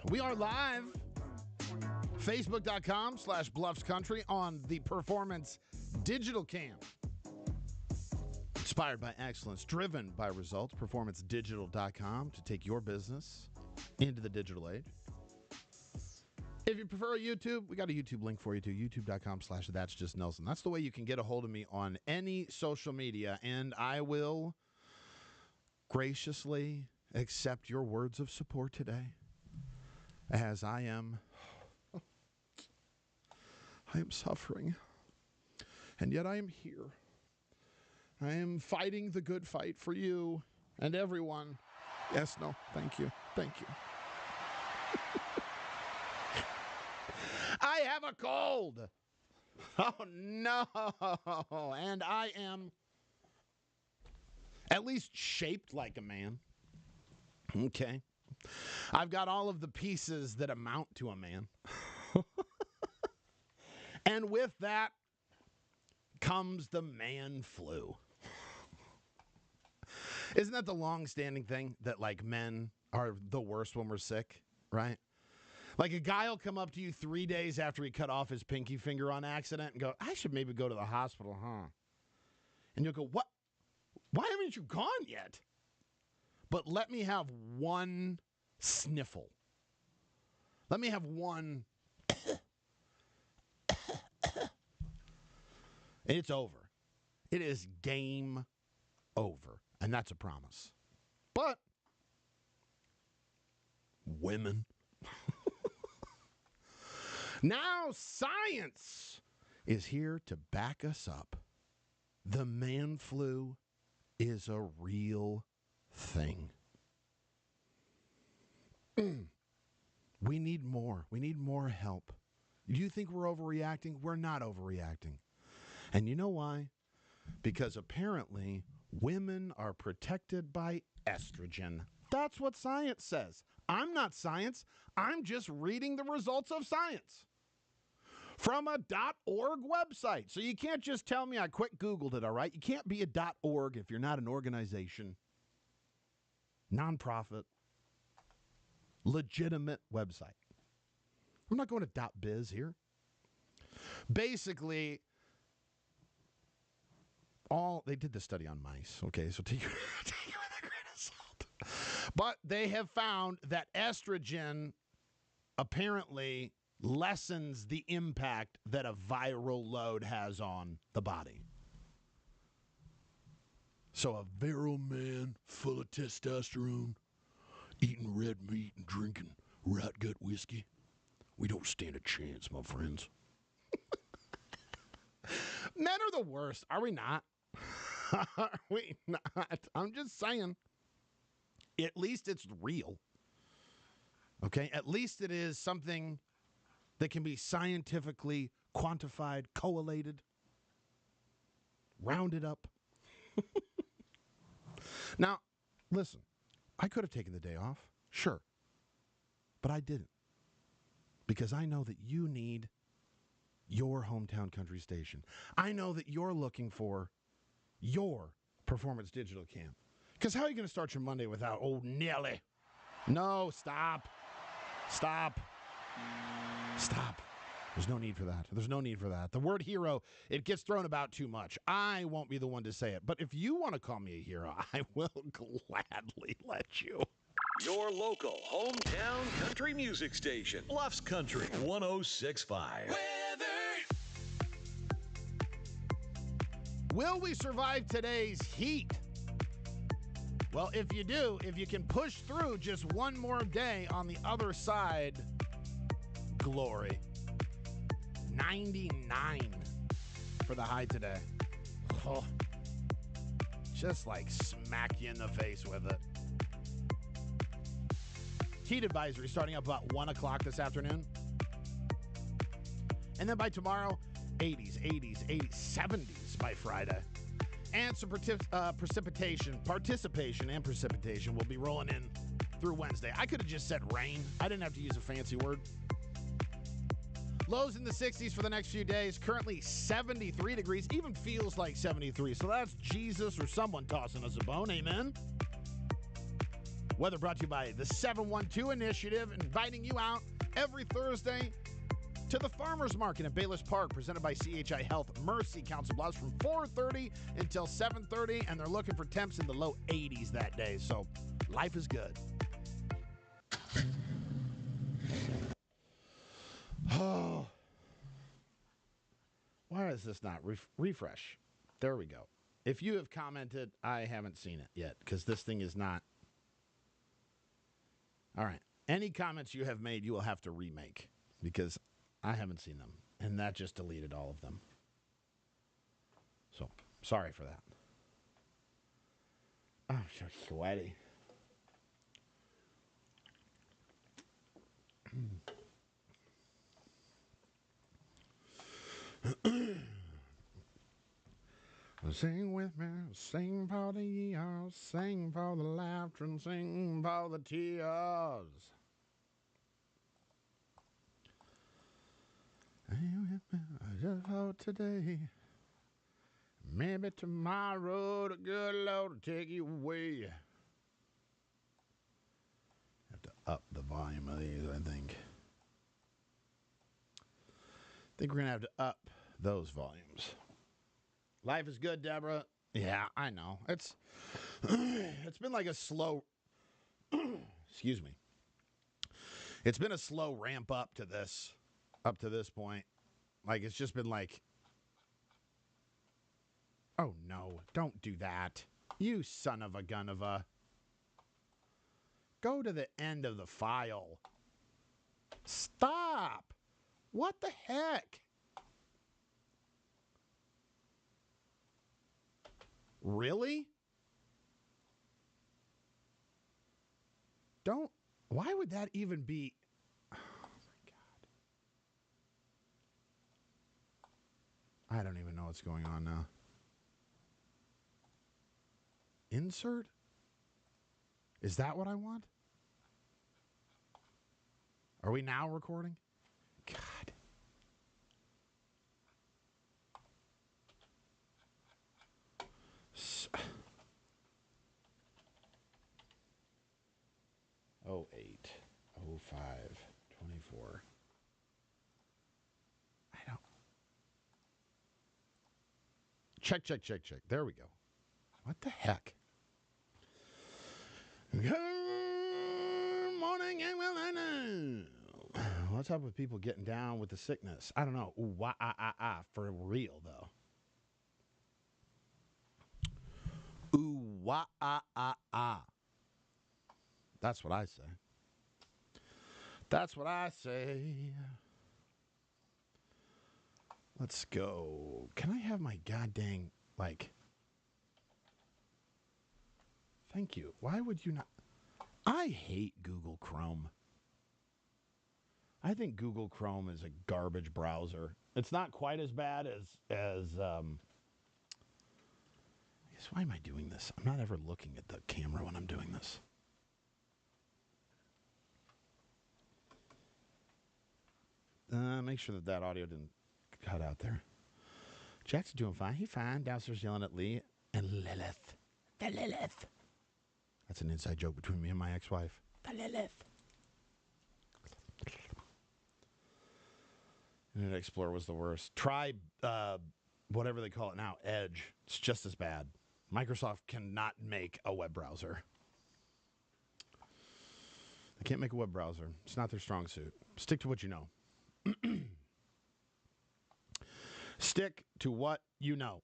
We are live. Facebook.com/BluffsCountry on the Performance Digital Cam. Inspired by excellence, driven by results. PerformanceDigital.com to take your business into the digital age. If you prefer YouTube, we got a YouTube link for you too. YouTube.com/That'sJustNelson. That's the way you can get a hold of me on any social media, and I will graciously accept your words of support today, as I am suffering, and yet I am here. I am fighting the good fight for you and everyone. Yes, no, thank you. I have a cold. Oh, no. And I am at least shaped like a man. Okay. I've got all of the pieces that amount to a man. And with that comes the man flu. Isn't that the long-standing thing that, like, men are the worst when we're sick, right? Like, a guy will come up to you 3 days after he cut off his pinky finger on accident and go, I should maybe go to the hospital, huh? And you'll go, what? Why haven't you gone yet? But let me have one sniffle. Let me have one. It's over. It is game over. And that's a promise. But women. Now science is here to back us up. The man flu is a real thing. We need more. We need more help. Do you think we're overreacting? We're not overreacting. And you know why? Because apparently women are protected by estrogen. That's what science says. I'm not science. I'm just reading the results of science from a .org website. So you can't just tell me I quick Googled it, all right? You can't be a .org if you're not an organization, nonprofit, legitimate website. I'm not going to .biz here. Basically, they did the study on mice, okay? So take it with a grain of salt. But they have found that estrogen apparently lessens the impact that a viral load has on the body. So a virile man full of testosterone, eating red meat and drinking rat gut whiskey, we don't stand a chance, my friends. Men are the worst, are we not? Are we not? I'm just saying. At least it's real. Okay? At least it is something that can be scientifically quantified, collated, rounded up. Now, listen, I could have taken the day off, sure, but I didn't, because I know that you need your hometown country station. I know that you're looking for your Performance Digital Cam. Because how are you going to start your Monday without old Nelly? No, stop. There's no need for that. The word hero, it gets thrown about too much. I won't be the one to say it. But if you want to call me a hero, I will gladly let you. Your local hometown country music station. Bluffs Country 106.5. Weather. Will we survive today's heat? Well, if you do, if you can push through just one more day on the other side, glory. 99 for the high today. Oh, just like smack you in the face with it. Heat advisory starting up about 1 o'clock this afternoon. And then by tomorrow, 80s, 70s by Friday. And some participation will be rolling in through Wednesday. I could have just said rain. I didn't have to use a fancy word. Lows in the 60s for the next few days. Currently 73 degrees. Even feels like 73. So that's Jesus or someone tossing us a bone. Amen. Weather brought to you by the 712 Initiative, inviting you out every Thursday to the Farmers Market at Bayless Park, presented by CHI Health Mercy Council Bluffs from 4:30 until 7:30, and they're looking for temps in the low 80s that day, so life is good. Oh, why is this not refresh? There we go. If you have commented, I haven't seen it yet because this thing is not. All right. Any comments you have made, you will have to remake because I haven't seen them. And that just deleted all of them. So, sorry for that. I'm so sweaty. Sing with me, sing for the years, sing for the laughter, and sing for the tears. Sing with me, just for today. Maybe tomorrow the good Lord will take you away. Have to up the volume of these, I think. I think we're going to have to up those volumes. Life is good, Deborah. Yeah, I know. It's been like a slow excuse me. It's been a slow ramp up to this point. Like it's just been like, oh no, don't do that. You son of a gun of a. Go to the end of the file. Stop. What the heck? Really? Don't. Why would that even be? Oh my God. I don't even know what's going on now. Insert? Is that what I want? Are we now recording? God. Oh 08, 05, 24. I don't. Check. There we go. What the heck? Good morning and well, I know. What's up with people getting down with the sickness? I don't know. Ooh, wah, for real, though. Ooh, wah, That's what I say. That's what I say. Let's go. Can I have my goddamn, like... Thank you. Why would you not... I hate Google Chrome. I think Google Chrome is a garbage browser. It's not quite as bad as I guess, why am I doing this? I'm not ever looking at the camera when I'm doing this. Make sure that audio didn't cut out there. Jack's doing fine. He's fine. Downstairs yelling at Lee and Lilith. The Lilith. That's an inside joke between me and my ex-wife. The Lilith. Internet Explorer was the worst. Try whatever they call it now, Edge. It's just as bad. Microsoft cannot make a web browser. They can't make a web browser. It's not their strong suit. Stick to what you know. Stick to what you know.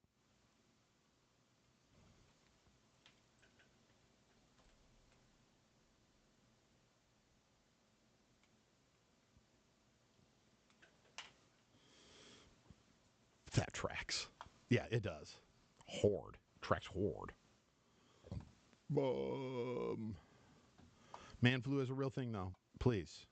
That tracks. Yeah, it does. Horde. Tracks horde. Man flu is a real thing, though. Please.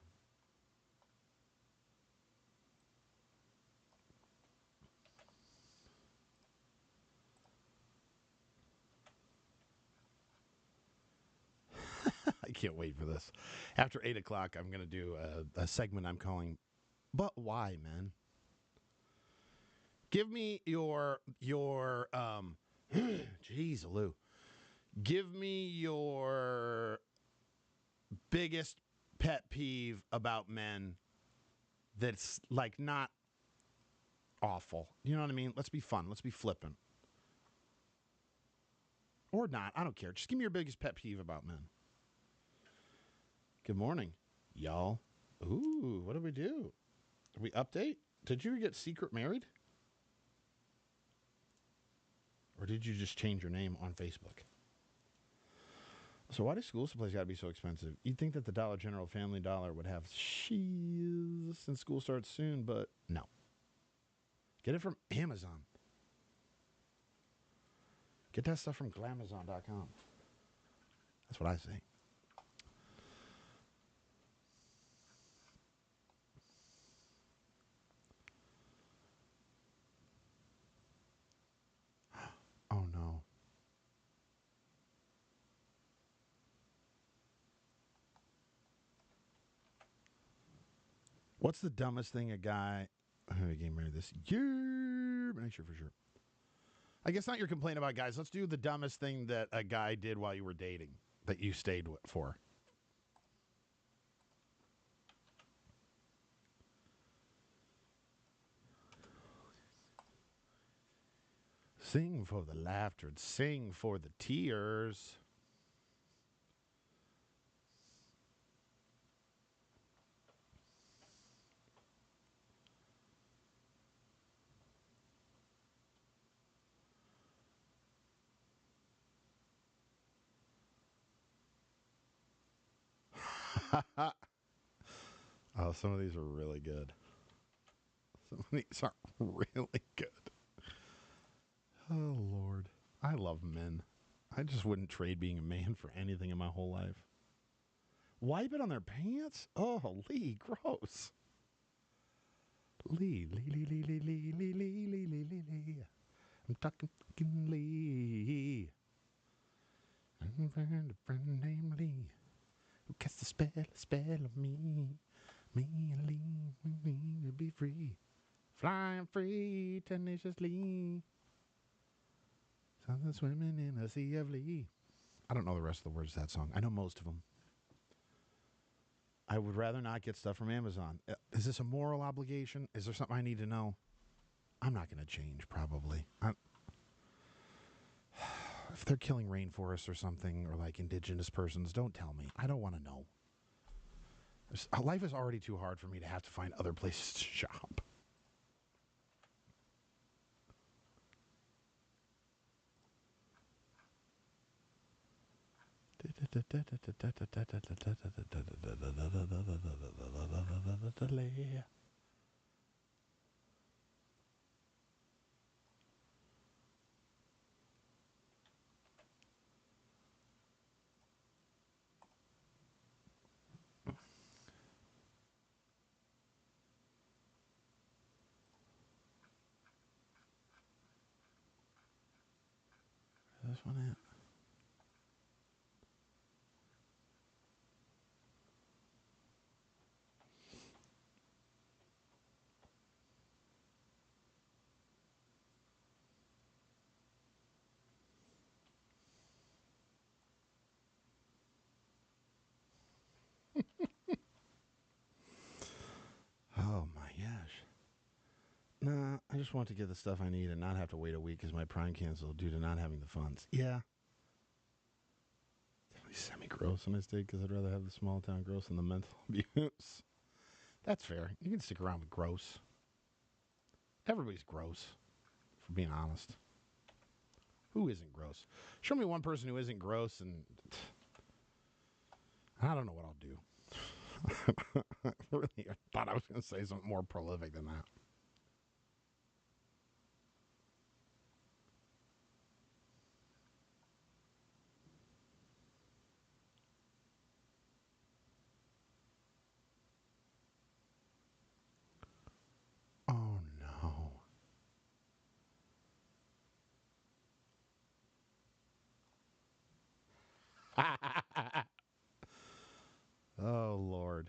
I can't wait for this. After 8 o'clock, I'm going to do a segment I'm calling, But Why, Man? Give me your geez, Lou. Give me your biggest pet peeve about men that's like not awful. You know what I mean? Let's be fun. Let's be flippant. Or not. I don't care. Just give me your biggest pet peeve about men. Good morning, y'all. Ooh, what did we do? Did we update? Did you get secret married? Or did you just change your name on Facebook? So why do school supplies got to be so expensive? You'd think that the Dollar General Family Dollar would have sheaves since school starts soon, but no. Get it from Amazon. Get that stuff from glamazon.com. That's what I say. Oh, no. What's the dumbest thing a guy who getting married this year? Make sure for sure. I guess not your complaint about guys. Let's do the dumbest thing that a guy did while you were dating that you stayed for. Sing for the laughter and sing for the tears. Oh, some of these are really good. Some of these are really good. Oh, Lord. I love men. I just wouldn't trade being a man for anything in my whole life. Wipe it on their pants? Oh, Lee, gross. Lee. I'm talking fucking Lee. I found a friend named Lee who cast a spell on me. Me and Lee, we need to be free. Flying free, tenaciously. Something swimming in a sea of Lee. I don't know the rest of the words of that song. I know most of them. I would rather not get stuff from Amazon. Is this a moral obligation? Is there something I need to know? I'm not going to change, probably. If they're killing rainforests or something, or like indigenous persons, don't tell me. I don't want to know. Life is already too hard for me to have to find other places to shop. This one it. Oh my gosh. Nah, I just want to get the stuff I need and not have to wait a week because my Prime canceled due to not having the funds. Yeah. Definitely semi-gross on this day because I'd rather have the small town gross than the mental abuse. That's fair. You can stick around with gross. Everybody's gross, for being honest. Who isn't gross? Show me one person who isn't gross, and I don't know what I'll do. I really thought I was going to say something more prolific than that. Oh, no. Oh, Lord.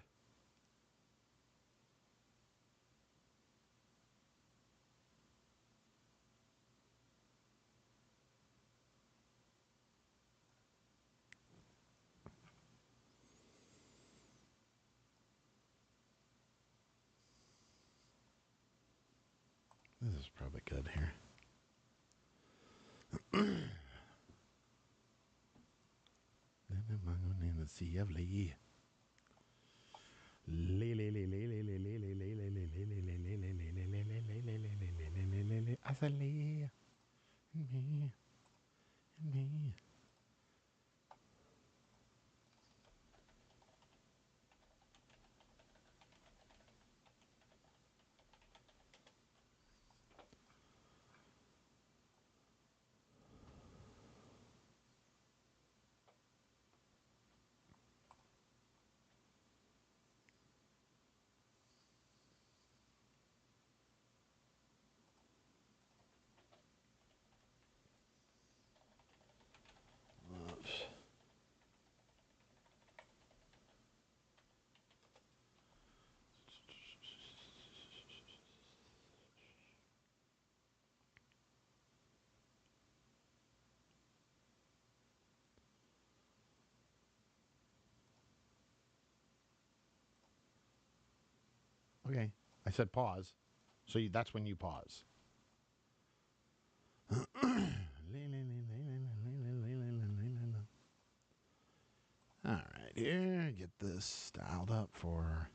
This is probably good here. Okay, I said pause. So that's when you pause. All right, here, get this dialed up for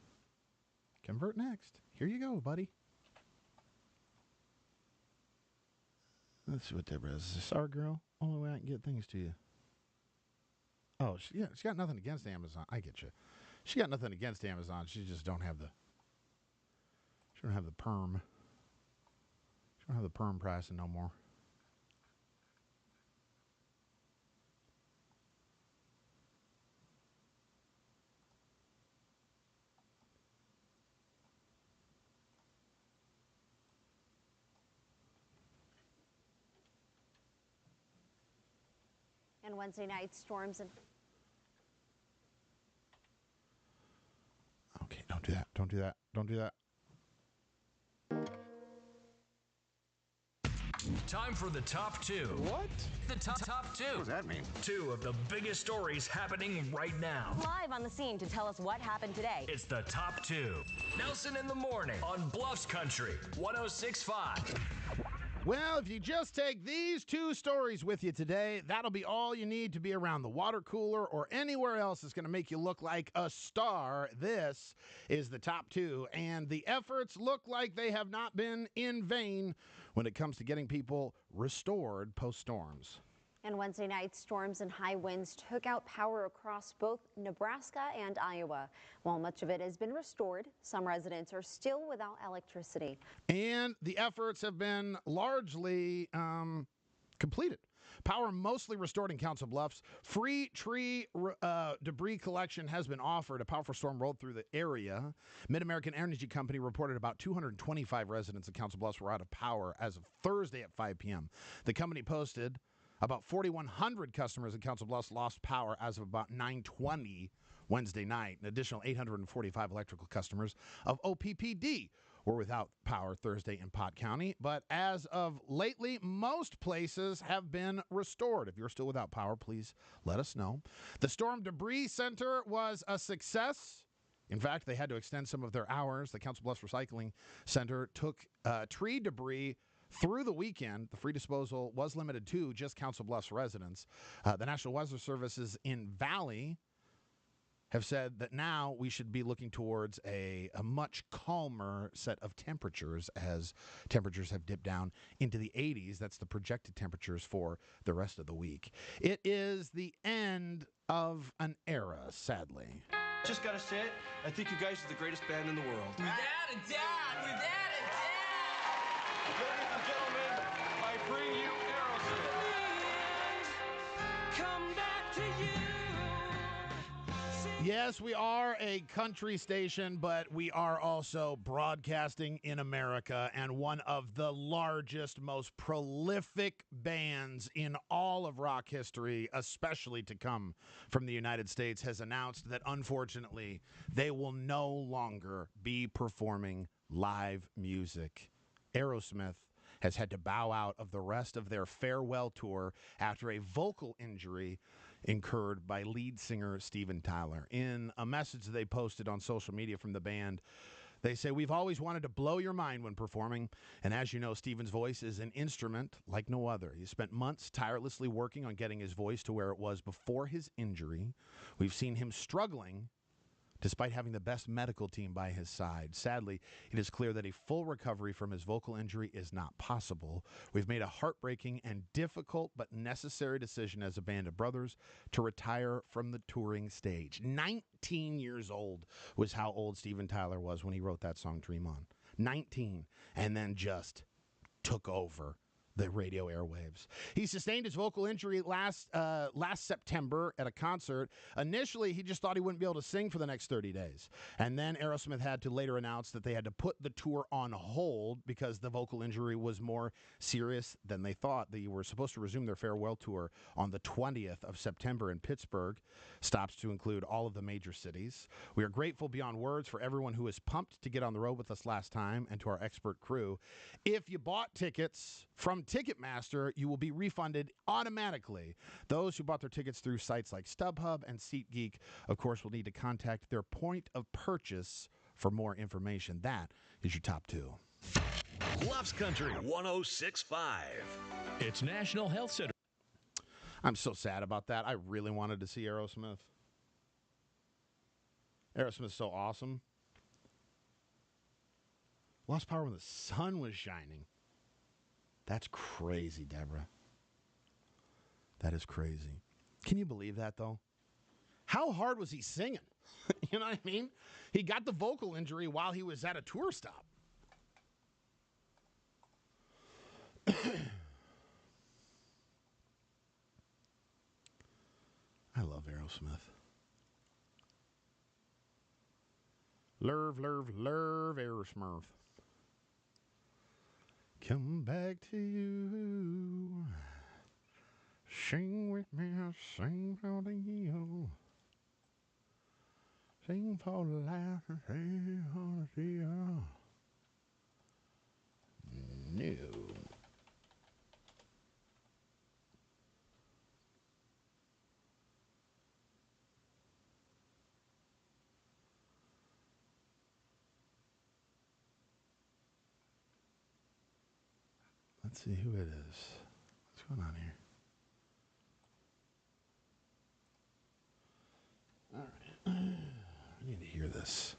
Convert Next. Here you go, buddy. Let's see what Deborah is. Is this our girl? Only way I can get things to you. Oh, she got nothing against Amazon. I get you. She got nothing against Amazon. She just don't have the. She don't have the perm. She don't have the perm pricing no more. And Wednesday night, storms and... Okay, don't do that. Don't do that. Don't do that. Time for the top two. What? The top two. What does that mean? Two of the biggest stories happening right now. Live on the scene to tell us what happened today. It's the top two. Nelson in the morning on Bluffs Country 106.5. Well, if you just take these two stories with you today, that'll be all you need to be around the water cooler or anywhere else that's going to make you look like a star. This is the top two, and the efforts look like they have not been in vain when it comes to getting people restored post-storms. And Wednesday night, storms and high winds took out power across both Nebraska and Iowa. While much of it has been restored, some residents are still without electricity. And the efforts have been largely completed. Power mostly restored in Council Bluffs. Free tree debris collection has been offered. A powerful storm rolled through the area. Mid-American Energy Company reported about 225 residents of Council Bluffs were out of power as of Thursday at 5 p.m. The company posted about 4,100 customers in Council Bluffs lost power as of about 9:20 Wednesday night. An additional 845 electrical customers of OPPD were without power Thursday in Pot County. But as of lately, most places have been restored. If you're still without power, please let us know. The Storm Debris Center was a success. In fact, they had to extend some of their hours. The Council Bluffs Recycling Center took tree debris through the weekend. The free disposal was limited to just Council Bluffs residents. The National Weather Services in Valley have said that now we should be looking towards a much calmer set of temperatures as temperatures have dipped down into the 80s. That's the projected temperatures for the rest of the week. It is the end of an era, sadly. Just gotta say it, I think you guys are the greatest band in the world. Without a doubt, without a doubt. Ladies and gentlemen, I bring you Aerosmith. Come back to you. Yes, we are a country station, but we are also broadcasting in America, and one of the largest, most prolific bands in all of rock history, especially to come from the United States, has announced that, unfortunately, they will no longer be performing live music. Aerosmith has had to bow out of the rest of their farewell tour after a vocal injury incurred by lead singer Steven Tyler. In a message they posted on social media from the band, They say, we've always wanted to blow your mind when performing. And as you know, Steven's voice is an instrument like no other. He spent months tirelessly working on getting his voice to where it was before his injury. We've seen him struggling despite having the best medical team by his side. Sadly, it is clear that a full recovery from his vocal injury is not possible. We've made a heartbreaking and difficult but necessary decision as a band of brothers to retire from the touring stage. 19 years old was how old Steven Tyler was when he wrote that song, Dream On. 19. And then just took over the radio airwaves. He sustained his vocal injury last September at a concert. Initially, he just thought he wouldn't be able to sing for the next 30 days. And then Aerosmith had to later announce that they had to put the tour on hold because the vocal injury was more serious than they thought. They were supposed to resume their farewell tour on the 20th of September in Pittsburgh. Stops to include all of the major cities. We are grateful beyond words for everyone who was pumped to get on the road with us last time and to our expert crew. If you bought tickets from Ticketmaster, you will be refunded automatically. Those who bought their tickets through sites like StubHub and SeatGeek, of course, will need to contact their point of purchase for more information. That is your top two. Bluffs Country 106.5. It's National Health Center. I'm so sad about that. I really wanted to see Aerosmith. Aerosmith's so awesome. Lost power when the sun was shining. That's crazy, Deborah. That is crazy. Can you believe that, though? How hard was he singing? You know what I mean? He got the vocal injury while he was at a tour stop. I love Aerosmith. Love Aerosmith. Come back to you. Sing with me, sing for the you. Sing for the life and sing for the you. No. Let's see who it is. What's going on here? All right. I need to hear this.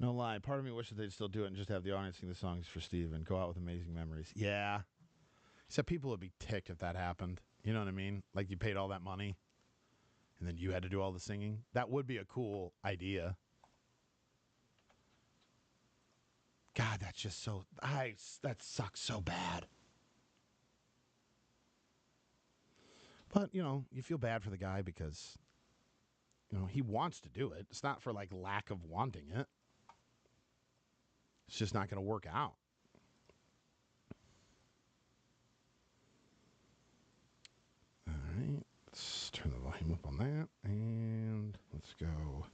No lie. Part of me wishes they'd still do it and just have the audience sing the songs for Steve and go out with amazing memories. Yeah. Except people would be ticked if that happened. You know what I mean? Like you paid all that money and then you had to do all the singing. That would be a cool idea. God, that's just so... that sucks so bad. But, you know, you feel bad for the guy because, you know, he wants to do it. It's not for, like, lack of wanting it. It's just not going to work out. All right. Let's turn the volume up on that. And let's go...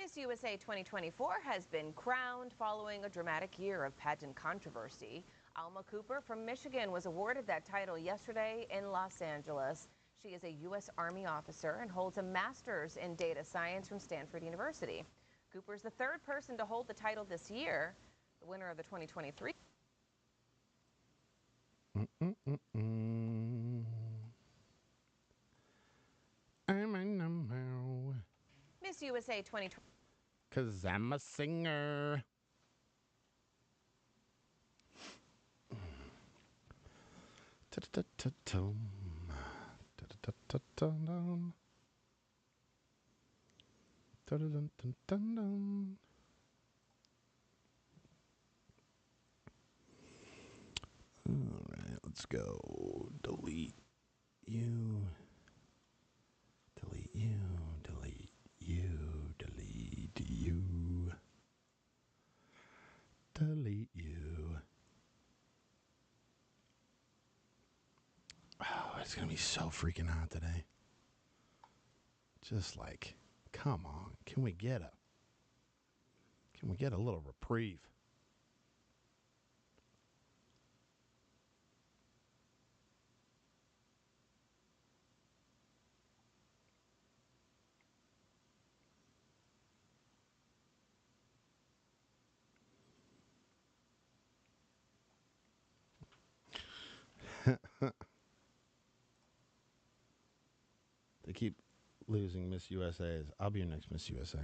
Miss USA 2024 has been crowned following a dramatic year of pageant controversy. Alma Cooper from Michigan was awarded that title yesterday in Los Angeles. She is a U.S. Army officer and holds a master's in data science from Stanford University. Cooper is the third person to hold the title this year. The winner of the 2023. I'm a number. Miss USA 2020. 'Cause I'm a singer. All right, let's go. Delete you. Delete you. Delete you. Delete you. Delete you. Oh, it's going to be so freaking hot today. Just like, come on. Can we get a little reprieve? They keep losing Miss USA's. I'll be your next Miss USA.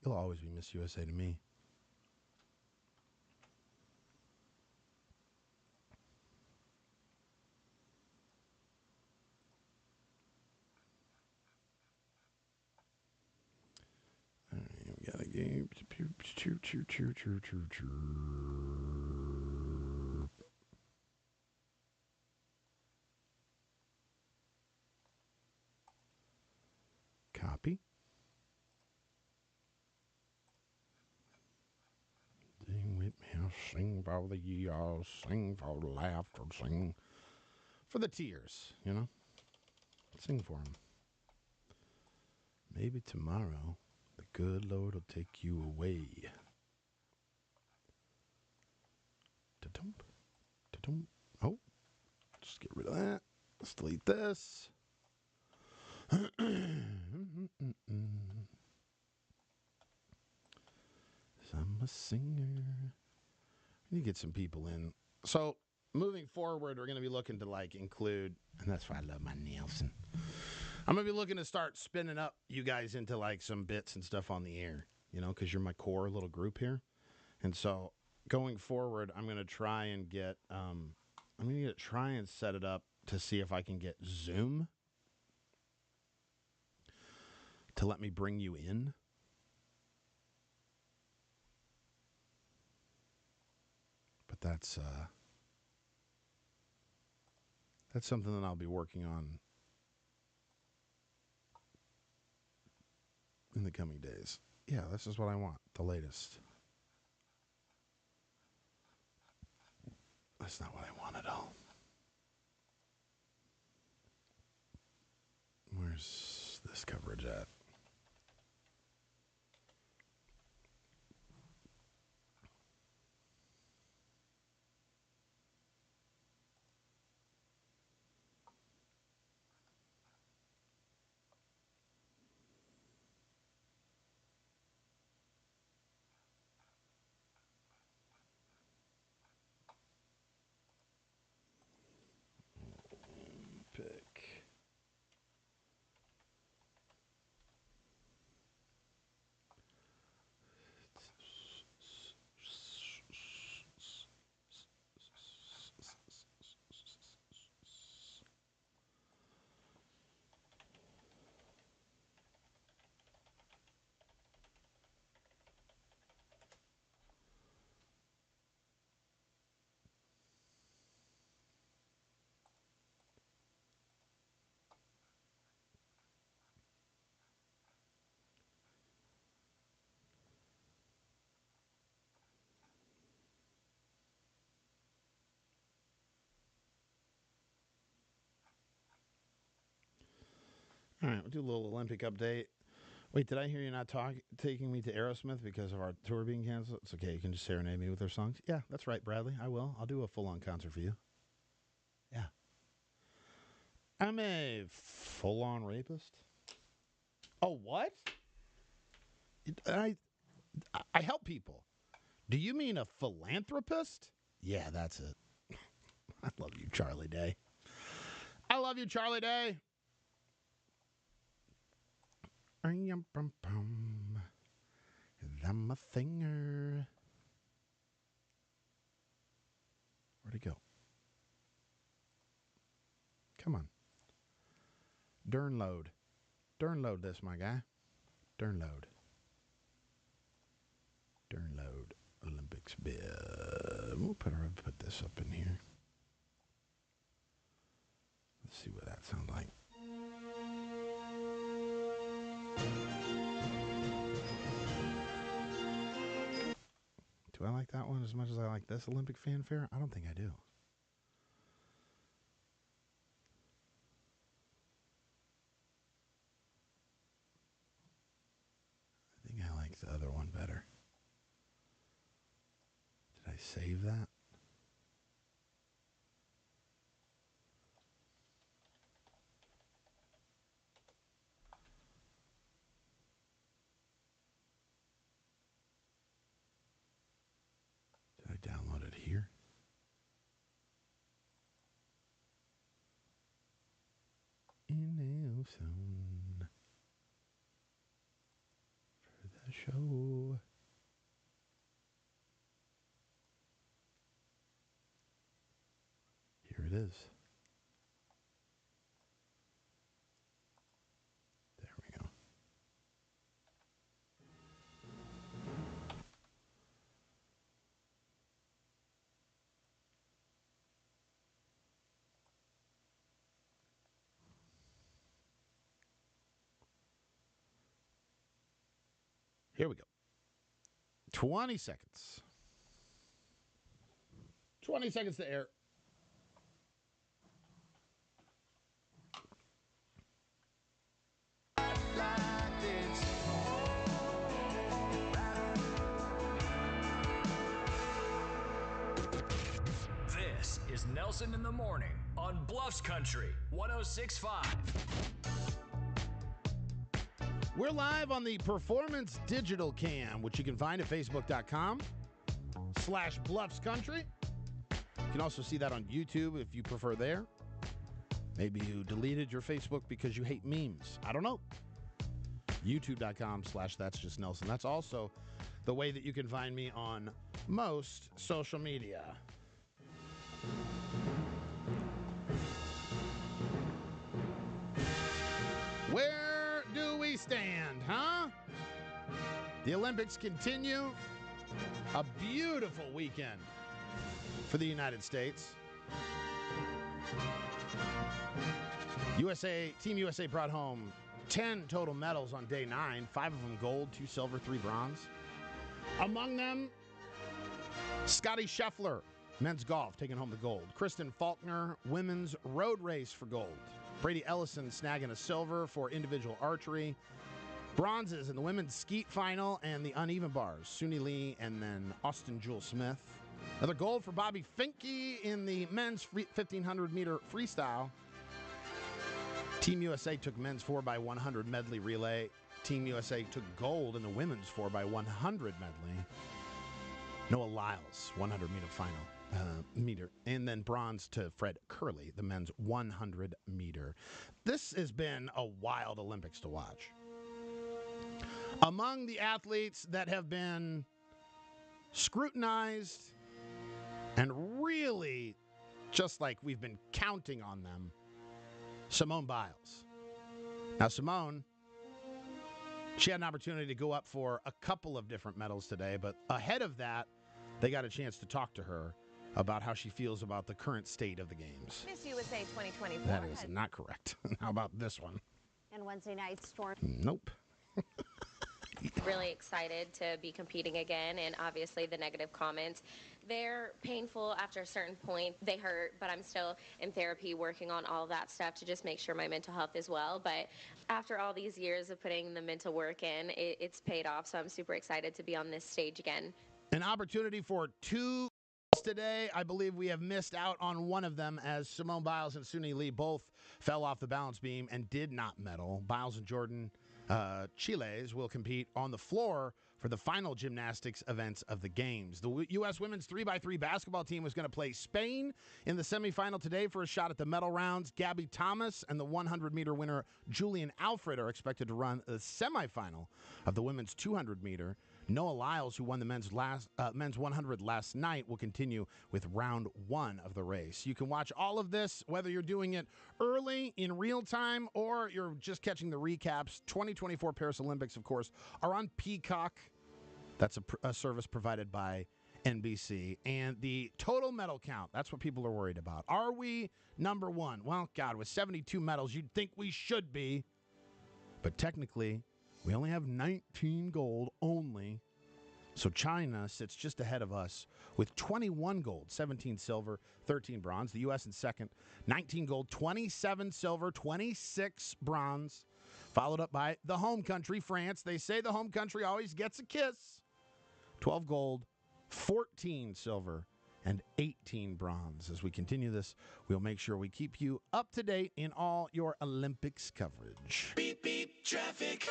You'll always be Miss USA to me. All right, we got a game. Copy. Sing with me, sing for the years, sing for the laughter, sing for the tears, you know? Sing for them. Maybe tomorrow the good Lord will take you away. Ta-tum, ta-tum. Oh, just get rid of that. Let's delete this. I'm a singer. We need to get some people in. So, moving forward, we're going to be looking to, like, include, and that's why I love my Nielsen. I'm going to be looking to start spinning up you guys into, like, some bits and stuff on the air, you know, because you're my core little group here. And so, going forward, I'm going to try and get, try and set it up to see if I can get Zoom to let me bring you in. But that's something that I'll be working on in the coming days. Yeah, this is what I want, the latest. That's not what I want at all. Where's this coverage at? Pick. All right, we'll do a little Olympic update. Wait, did I hear you not taking me to Aerosmith because of our tour being canceled? It's okay. You can just serenade me with their songs. Yeah, that's right, Bradley. I will. I'll do a full-on concert for you. Yeah. I'm a full-on rapist. Oh, what? I help people. Do you mean a philanthropist? Yeah, that's it. I love you, Charlie Day. I love you, Charlie Day. I'm a thinger. Where'd he go? Come on. Durnload. Durnload this, my guy. Durnload. Durnload. Olympics bid. We'll put this up in here. Let's see what that sounds like. Do I like that one as much as I like this Olympic fanfare? I don't think I do. I think I like the other one better. Did I save that? Did I download it here? soon for the show. Here it is. There we go. Here we go. 20 seconds. 20 seconds to air. This is Nelson in the Morning on Bluffs Country 106.5. We're live on the Performance Digital Cam, which you can find at facebook.com/BluffsCountry. You can also see that on YouTube if you prefer there. Maybe you deleted your Facebook because you hate memes. I don't know. YouTube.com/That'sJustNelson. That's also the way that you can find me on most social media. Where do we stand, huh? The Olympics continue. A beautiful weekend for the United States. Team USA brought home 10 total medals on day 9, 5 of them gold, 2 silver, 3 bronze. Among them, Scotty Scheffler, men's golf, taking home the gold. Kristen Faulkner, women's road race for gold. Brady Ellison snagging a silver for individual archery. Bronzes in the women's skeet final and the uneven bars. Suni Lee and then Austin Jewel Smith. Another gold for Bobby Finke in the men's 1,500-meter freestyle. Team USA took men's 4x100 medley relay. Team USA took gold in the women's 4x100 medley. Noah Lyles, 100-meter final. Meter, and then bronze to Fred Curley, the men's 100 meter. This has been a wild Olympics to watch. Among the athletes that have been scrutinized and really just like we've been counting on them, Simone Biles. Now, Simone, she had an opportunity to go up for a couple of different medals today, but ahead of that, they got a chance to talk to her about how she feels about the current state of the games. Miss USA 2024. That is not correct. How about this one? And Wednesday night storm. Nope. Really excited to be competing again, and obviously the negative comments, they're painful after a certain point. They hurt, but I'm still in therapy working on all that stuff to just make sure my mental health is well. But after all these years of putting the mental work in, it's paid off, so I'm super excited to be on this stage again. An opportunity for 2 today. I believe we have missed out on one of them as Simone Biles and Suni Lee both fell off the balance beam and did not medal. Biles and Jordan Chiles will compete on the floor for the final gymnastics events of the games. The U.S. women's 3x3 basketball team was going to play Spain in the semifinal today for a shot at the medal rounds. Gabby Thomas and the 100-meter winner Julian Alfred are expected to run the semifinal of the women's 200-meter. Noah Lyles, who won the men's 100 last night, will continue with round 1 of the race. You can watch all of this, whether you're doing it early in real time or you're just catching the recaps. 2024 Paris Olympics, of course, are on Peacock. That's a service provided by NBC. And the total medal count, that's what people are worried about. Are we number 1? Well, God, with 72 medals, you'd think we should be. But technically, we only have 19 gold only. So China sits just ahead of us with 21 gold, 17 silver, 13 bronze. The U.S. in second, 19 gold, 27 silver, 26 bronze. Followed up by the home country, France. They say the home country always gets a kiss. 12 gold, 14 silver, and 18 bronze. As we continue this, we'll make sure we keep you up to date in all your Olympics coverage. Beep, beep, traffic.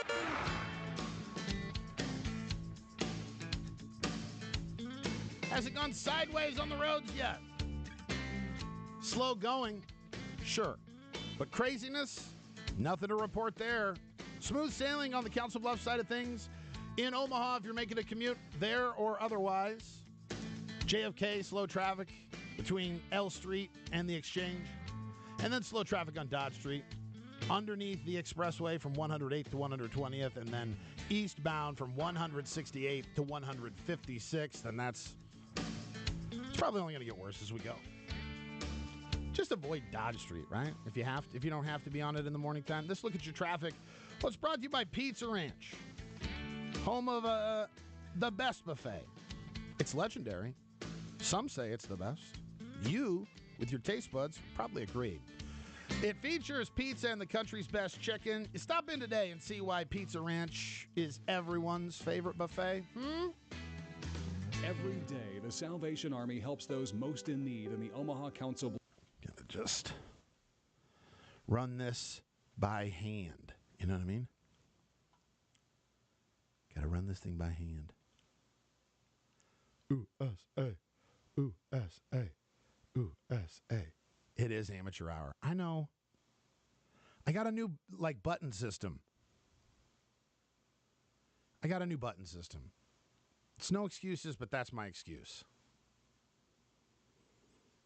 Has it gone sideways on the roads yet? Slow going, sure. But craziness? Nothing to report there. Smooth sailing on the Council Bluffs side of things. In Omaha, if you're making a commute there or otherwise. JFK, slow traffic between L Street and the Exchange. And then slow traffic on Dodge Street. Underneath the expressway from 108th to 120th. And then eastbound from 168th to 156th. And it's probably only going to get worse as we go. Just avoid Dodge Street, right? If you don't have to be on it in the morning time. Let's look at your traffic. Well, it's brought to you by Pizza Ranch, home of the best buffet. It's legendary. Some say it's the best. You, with your taste buds, probably agree. It features pizza and the country's best chicken. Stop in today and see why Pizza Ranch is everyone's favorite buffet. Every day, the Salvation Army helps those most in need in the Omaha Council. Gonna just run this by hand. You know what I mean? Gotta run this thing by hand. USA. USA. USA. It is amateur hour. I know. I got a new, button system. It's no excuses, but that's my excuse.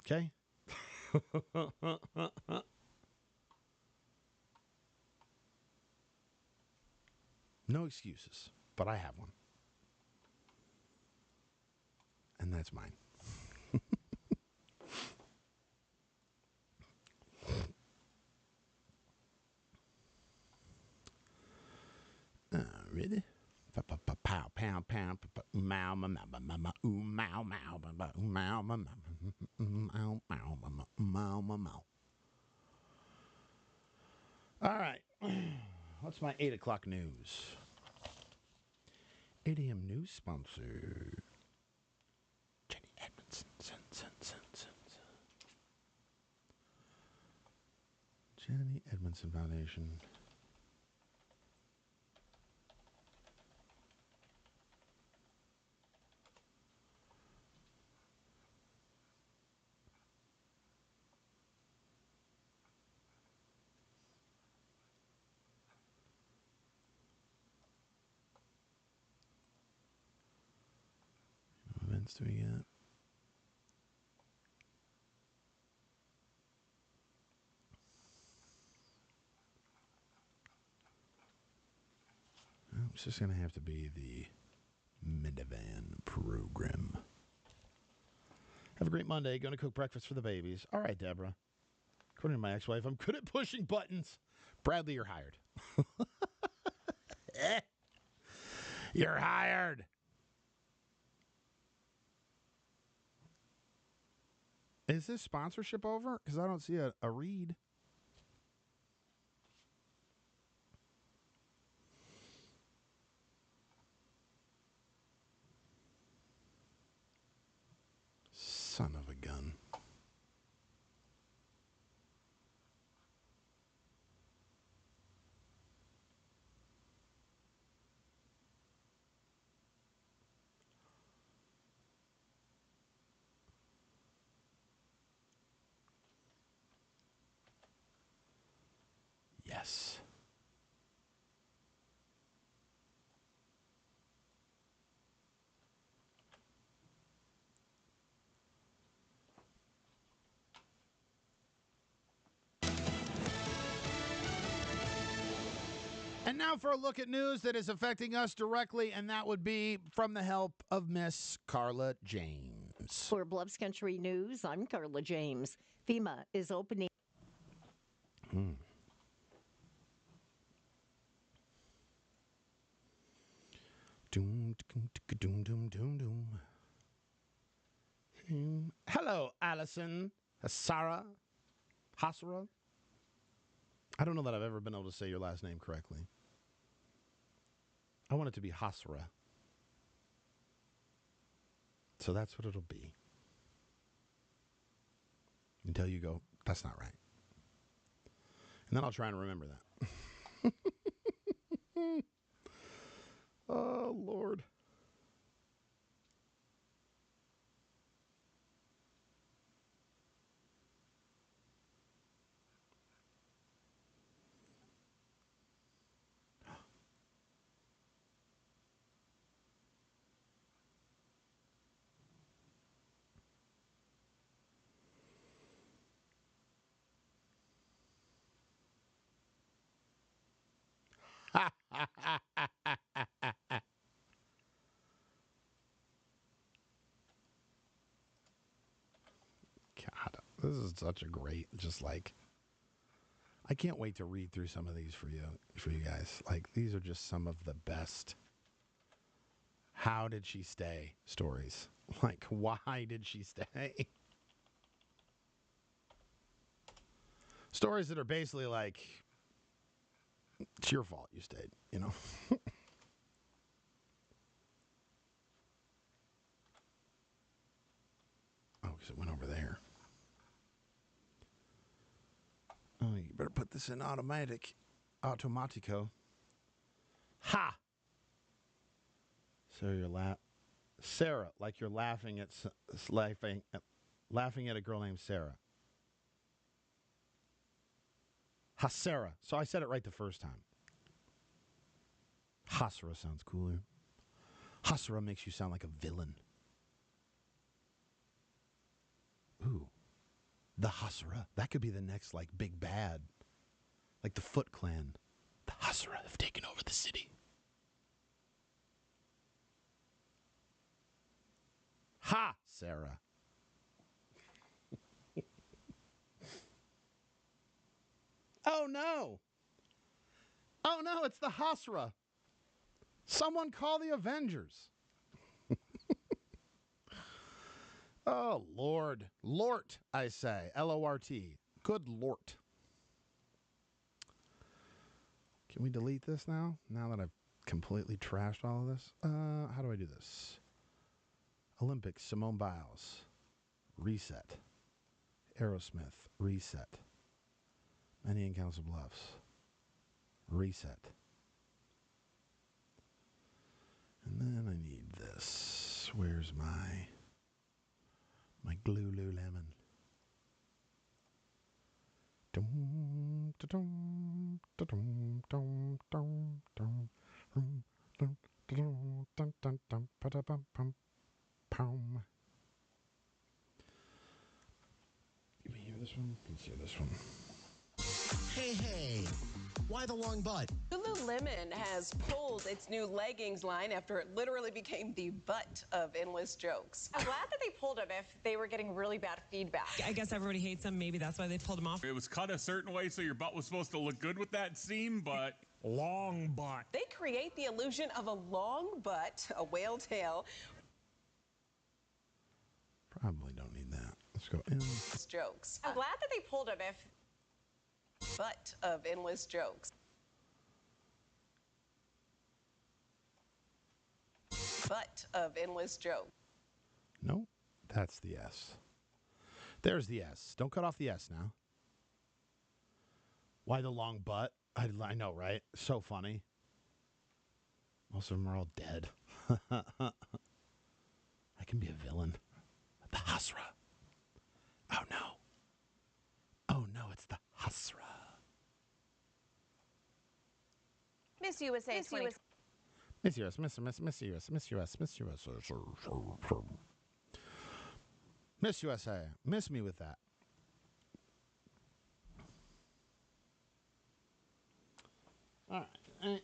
Okay? No excuses, but I have one. And that's mine. Ready? Pow, pow, pow, mow, mow, mow, mow, mow, mow, mow. All right. What's my 8 o'clock news? 8 a.m. news sponsor. Jenny Edmondson. Jenny Edmondson Foundation. What events do we get? It's just going to have to be the minivan program. Have a great Monday. Going to cook breakfast for the babies. All right, Deborah. According to my ex-wife, I'm good at pushing buttons. Bradley, you're hired. You're hired. Is this sponsorship over? Because I don't see a read. Son of a gun. Yes. And now for a look at news that is affecting us directly, and that would be from the help of Miss Carla James. For Bluffs Country News, I'm Carla James. FEMA is opening. Doom, doom, doom, doom, doom. Hello, Allison. Hasara. I don't know that I've ever been able to say your last name correctly. I want it to be Hasra. So that's what it'll be. Until you go, that's not right. And then I'll try and remember that. Oh, Lord. God, this is such a great, just like, I can't wait to read through some of these for you guys. Like, these are just some of the best how did she stay stories. Like, why did she stay? Stories that are basically like, it's your fault you stayed, you know? Oh, because it went over there. Oh, you better put this in automatico. Ha! So you're Sarah, like you're laughing at laughing at a girl named Sarah. Hasera. So I said it right the first time. Hasra sounds cooler. Hasra makes you sound like a villain. Ooh. The Hasra. That could be the next, like, big bad. Like the Foot Clan. The Hasra have taken over the city. Ha, Sarah. Oh, no. Oh, no, it's the Hasra. Someone call the Avengers. Oh, Lord. Lort, I say. Lort. Good Lort. Can we delete this now? Now that I've completely trashed all of this? How do I do this? Olympics, Simone Biles. Reset. Aerosmith. Reset. Many in Council Bluffs. Reset. And then I need this. Where's my Glululemon? Dum, da-dum, da-dum, dum, dum, dum, dum, dum, da-dum, dum, dum, dum, pa-da-bum, pum, pum. Can we hear this one? Let's hear this one. Hey, why the long butt? Lululemon has pulled its new leggings line after it literally became the butt of endless jokes. I'm glad that they pulled them if they were getting really bad feedback. I guess everybody hates them. Maybe that's why they pulled them off. It was cut a certain way so your butt was supposed to look good with that seam, but long butt. They create the illusion of a long butt, a whale tail. Probably don't need that. Let's go in. Jokes. I'm glad that they pulled them if butt of endless jokes. Butt of endless jokes. Nope, that's the S. There's the S. Don't cut off the S now. Why the long butt? I know, right? So funny. Most of them are all dead. I can be a villain. The Hasra. Oh, no. Oh, no, it's the Hasra. Miss USA Miss US. Miss US, Miss US, Miss US, Miss US, Miss USA. Miss USA. Miss me with that. All right.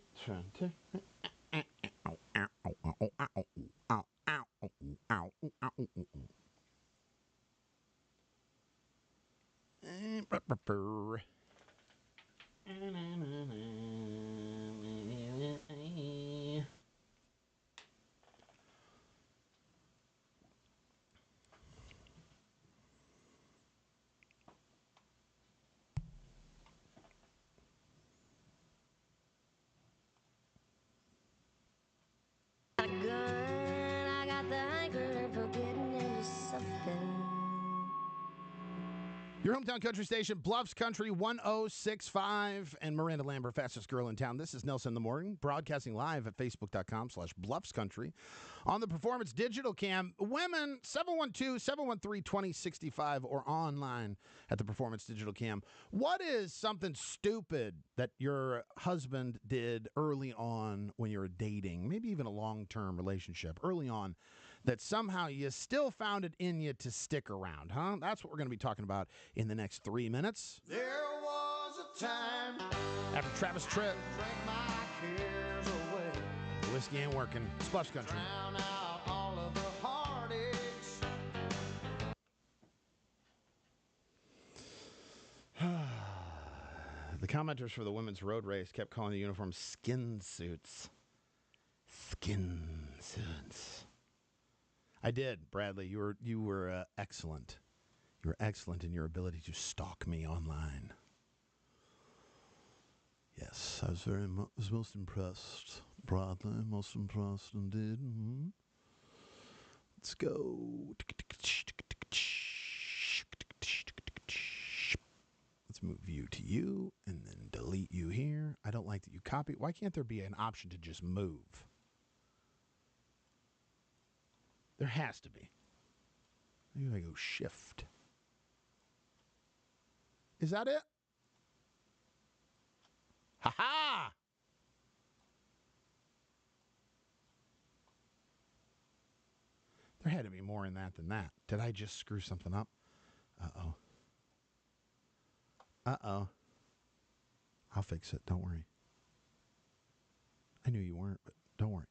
I got the hankering for getting into something. Your hometown country station, Bluffs Country 1065, and Miranda Lambert, fastest girl in town. This is Nelson in the Morning, broadcasting live at facebook.com/Bluffs Country. On the Performance Digital Cam, women, 712-713-2065, or online at the Performance Digital Cam. What is something stupid that your husband did early on when you were dating, maybe even a long-term relationship, early on, that somehow you still found it in you to stick around, huh? That's what we're going to be talking about in the next 3 minutes. There was a time after Travis Tritt. whiskey ain't working. It's Bluffs Country. Drown out all of the heartaches. The commenters for the women's road race kept calling the uniforms skin suits. Skin suits. I did, Bradley. You were excellent. You were excellent in your ability to stalk me online. Yes, I was most impressed, Bradley. Most impressed indeed. Mm-hmm. Let's go. Let's move you to you and then delete you here. I don't like that you copy. Why can't there be an option to just move? There has to be. Maybe I go shift. Is that it? Ha-ha! There had to be more in that than that. Did I just screw something up? Uh-oh. Uh-oh. I'll fix it. Don't worry. I knew you weren't, but don't worry.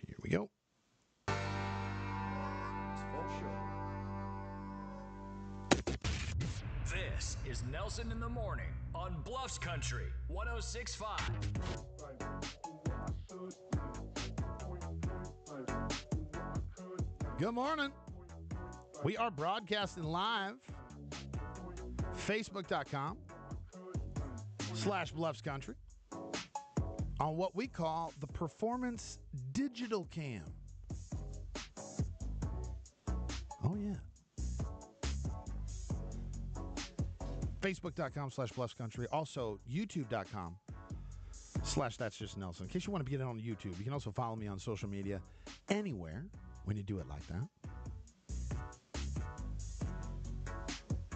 Here we go. This is Nelson in the Morning on Bluffs Country 106.5. Good morning. We are broadcasting live. Facebook.com/Bluffs Country on what we call the Performance Digital Cam. Oh, yeah. Facebook.com/Bluffs Country. Also, YouTube.com/That's Just Nelson. In case you want to get it on YouTube, you can also follow me on social media anywhere when you do it like that.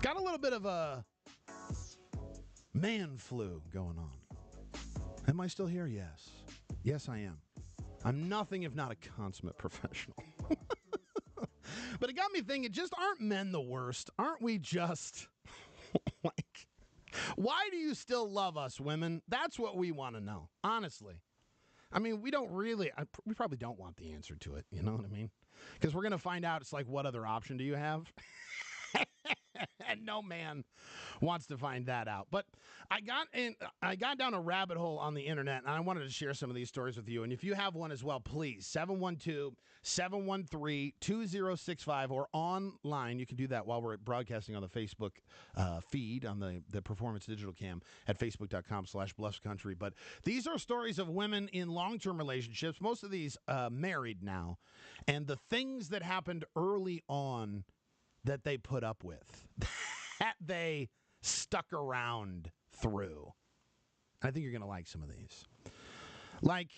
Got a little bit of a man flu going on. Am I still here? Yes. Yes, I am. I'm nothing if not a consummate professional. But it got me thinking, just aren't men the worst? Aren't we just like, why do you still love us, women? That's what we want to know, honestly. I mean, we probably don't want the answer to it. You know what I mean? Because we're going to find out, it's like, what other option do you have? And no man wants to find that out. But I got down a rabbit hole on the internet, and I wanted to share some of these stories with you. And if you have one as well, please, 712-713-2065, or online. You can do that while we're broadcasting on the Facebook feed on the Performance Digital Cam at facebook.com/Bluffs Country. But these are stories of women in long-term relationships, most of these married now, and the things that happened early on that they put up with, that they stuck around through. I think you're going to like some of these. Like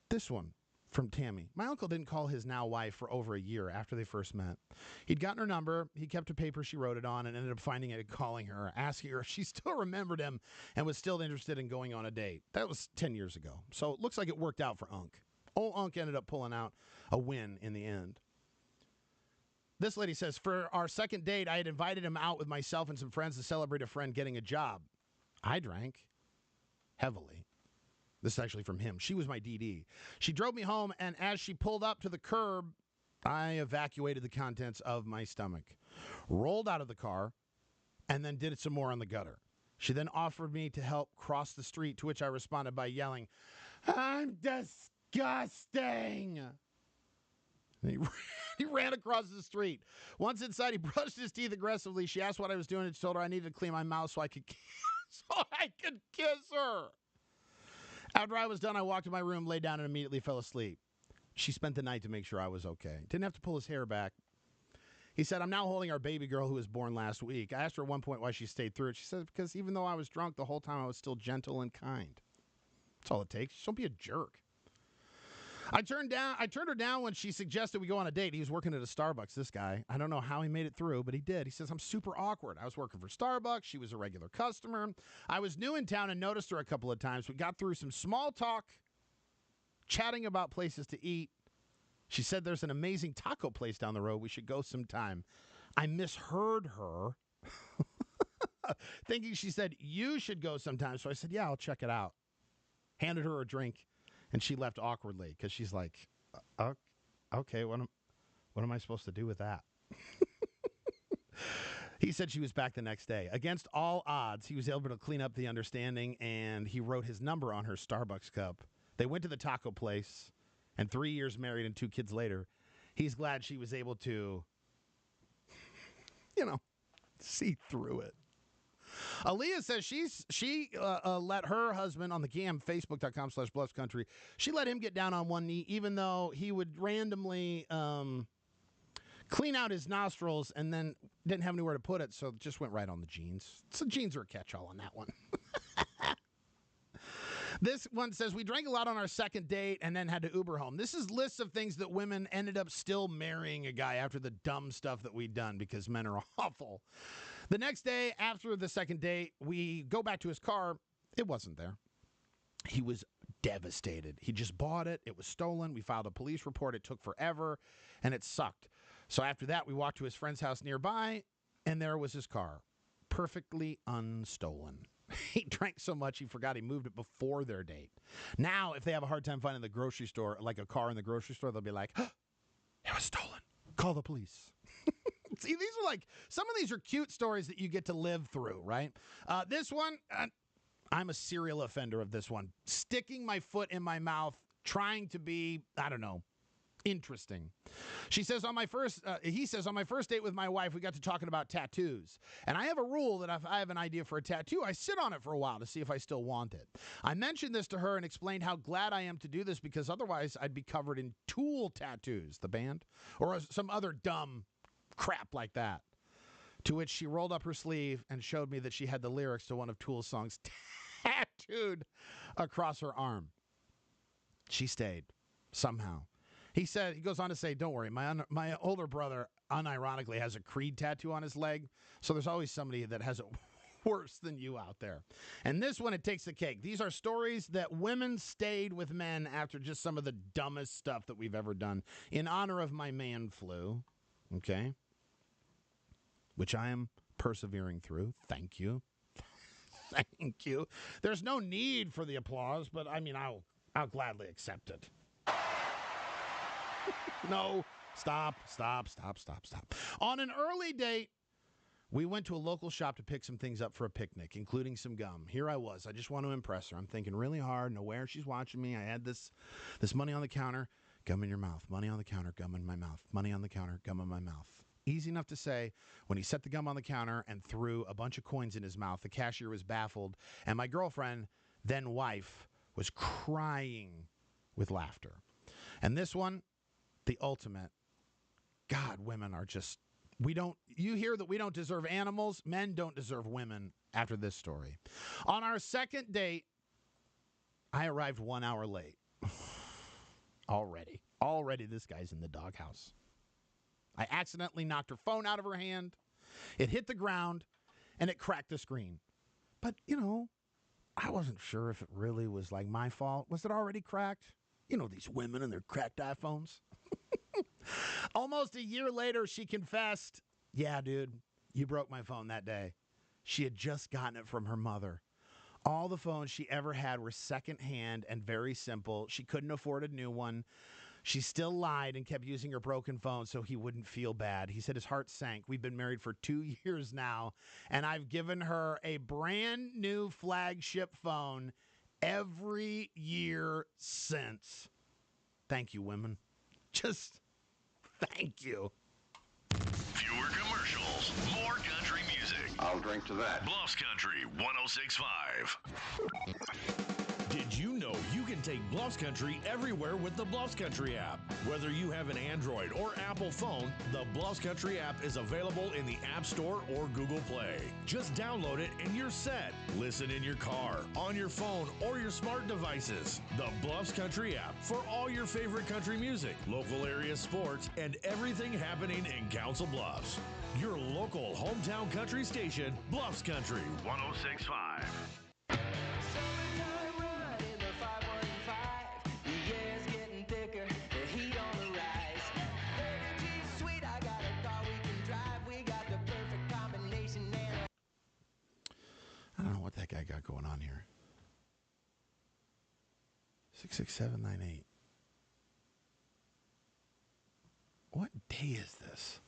this one from Tammy. My uncle didn't call his now wife for over a year after they first met. He'd gotten her number, he kept a paper she wrote it on, and ended up finding it and calling her, asking her if she still remembered him and was still interested in going on a date. That was 10 years ago. So it looks like it worked out for Unc. Old Unc ended up pulling out a win in the end. This lady says, for our second date, I had invited him out with myself and some friends to celebrate a friend getting a job. I drank heavily. This is actually from him. She was my DD. She drove me home, and as she pulled up to the curb, I evacuated the contents of my stomach, rolled out of the car, and then did it some more on the gutter. She then offered me to help cross the street, to which I responded by yelling, "I'm disgusting!" And he ran across the street. Once inside, he brushed his teeth aggressively. She asked what I was doing and told her I needed to clean my mouth so I could kiss her. After I was done, I walked to my room, lay down, and immediately fell asleep. She spent the night to make sure I was okay. Didn't have to pull his hair back. He said, "I'm now holding our baby girl who was born last week." I asked her at one point why she stayed through it. She said, "Because even though I was drunk the whole time, I was still gentle and kind." That's all it takes. Just don't be a jerk. I turned her down when she suggested we go on a date. He was working at a Starbucks, this guy. I don't know how he made it through, but he did. He says, "I'm super awkward. I was working for Starbucks. She was a regular customer. I was new in town and noticed her a couple of times. We got through some small talk, chatting about places to eat. She said there's an amazing taco place down the road. We should go sometime." I misheard her, thinking she said, "You should go sometime." So I said, "Yeah, I'll check it out." Handed her a drink, and she left awkwardly because she's like, "Okay, what am I supposed to do with that?" He said she was back the next day. Against all odds, he was able to clean up the understanding, and he wrote his number on her Starbucks cup. They went to the taco place, and 3 years married and 2 kids later, he's glad she was able to, see through it. Aaliyah says she let her husband on the GAM, Facebook.com/BluffsCountry, she let him get down on one knee, even though he would randomly clean out his nostrils and then didn't have anywhere to put it, so it just went right on the jeans. So jeans are a catch-all on that one. This one says, "We drank a lot on our second date and then had to Uber home." This is lists of things that women ended up still marrying a guy after the dumb stuff that we'd done because men are awful. The next day after the second date, we go back to his car. It wasn't there. He was devastated. He just bought it. It was stolen. We filed a police report. It took forever, and it sucked. So after that, we walked to his friend's house nearby, and there was his car, perfectly unstolen. He drank so much he forgot he moved it before their date. Now, if they have a hard time finding the grocery store, like a car in the grocery store, they'll be like, "It was stolen. Call the police." See, these are some of these are cute stories that you get to live through, right? This one, I'm a serial offender of this one. Sticking my foot in my mouth, trying to be, I don't know, interesting. He says, on my first date with my wife, we got to talking about tattoos. And I have a rule that if I have an idea for a tattoo, I sit on it for a while to see if I still want it. I mentioned this to her and explained how glad I am to do this because otherwise I'd be covered in Tool tattoos, the band, or some other dumb crap like that. To which she rolled up her sleeve and showed me that she had the lyrics to one of Tool's songs tattooed across her arm. She stayed, somehow. He goes on to say, "Don't worry, my older brother unironically has a Creed tattoo on his leg, so there's always somebody that has it worse than you out there." And this one, it takes the cake. These are stories that women stayed with men after just some of the dumbest stuff that we've ever done. In honor of my man flu, okay, which I am persevering through. Thank you. Thank you. There's no need for the applause, but I mean, I'll gladly accept it. No, stop. On an early date, we went to a local shop to pick some things up for a picnic, including some gum. Here I was. I just want to impress her. I'm thinking really hard and aware she's watching me. I had this money on the counter, gum in your mouth. Money on the counter, gum in my mouth. Money on the counter, gum in my mouth. Easy enough to say. When he set the gum on the counter and threw a bunch of coins in his mouth, the cashier was baffled, and my girlfriend, then wife, was crying with laughter. And this one, the ultimate. God, women are just, you hear that we don't deserve animals. Men don't deserve women after this story. On our second date, I arrived 1 hour late. Already this guy's in the doghouse. I accidentally knocked her phone out of her hand. It hit the ground, and it cracked the screen. But, I wasn't sure if it really was my fault. Was it already cracked? These women and their cracked iPhones. Almost a year later, she confessed, "Yeah, dude, you broke my phone that day." She had just gotten it from her mother. All the phones she ever had were secondhand and very simple. She couldn't afford a new one. She still lied and kept using her broken phone so he wouldn't feel bad. He said his heart sank. We've been married for 2 years now, and I've given her a brand new flagship phone every year since. Thank you, women. Just thank you. Fewer commercials, more country music. I'll drink to that. Bluffs Country 106.5. Did you know you can take Bluffs Country everywhere with the Bluffs Country app? Whether you have an Android or Apple phone, the Bluffs Country app is available in the App Store or Google Play. Just download it and you're set. Listen in your car, on your phone, or your smart devices. The Bluffs Country app for all your favorite country music, local area sports, and everything happening in Council Bluffs. Your local hometown country station, Bluffs Country 106.5. I don't know what that guy got going on here. 66798. What day is this?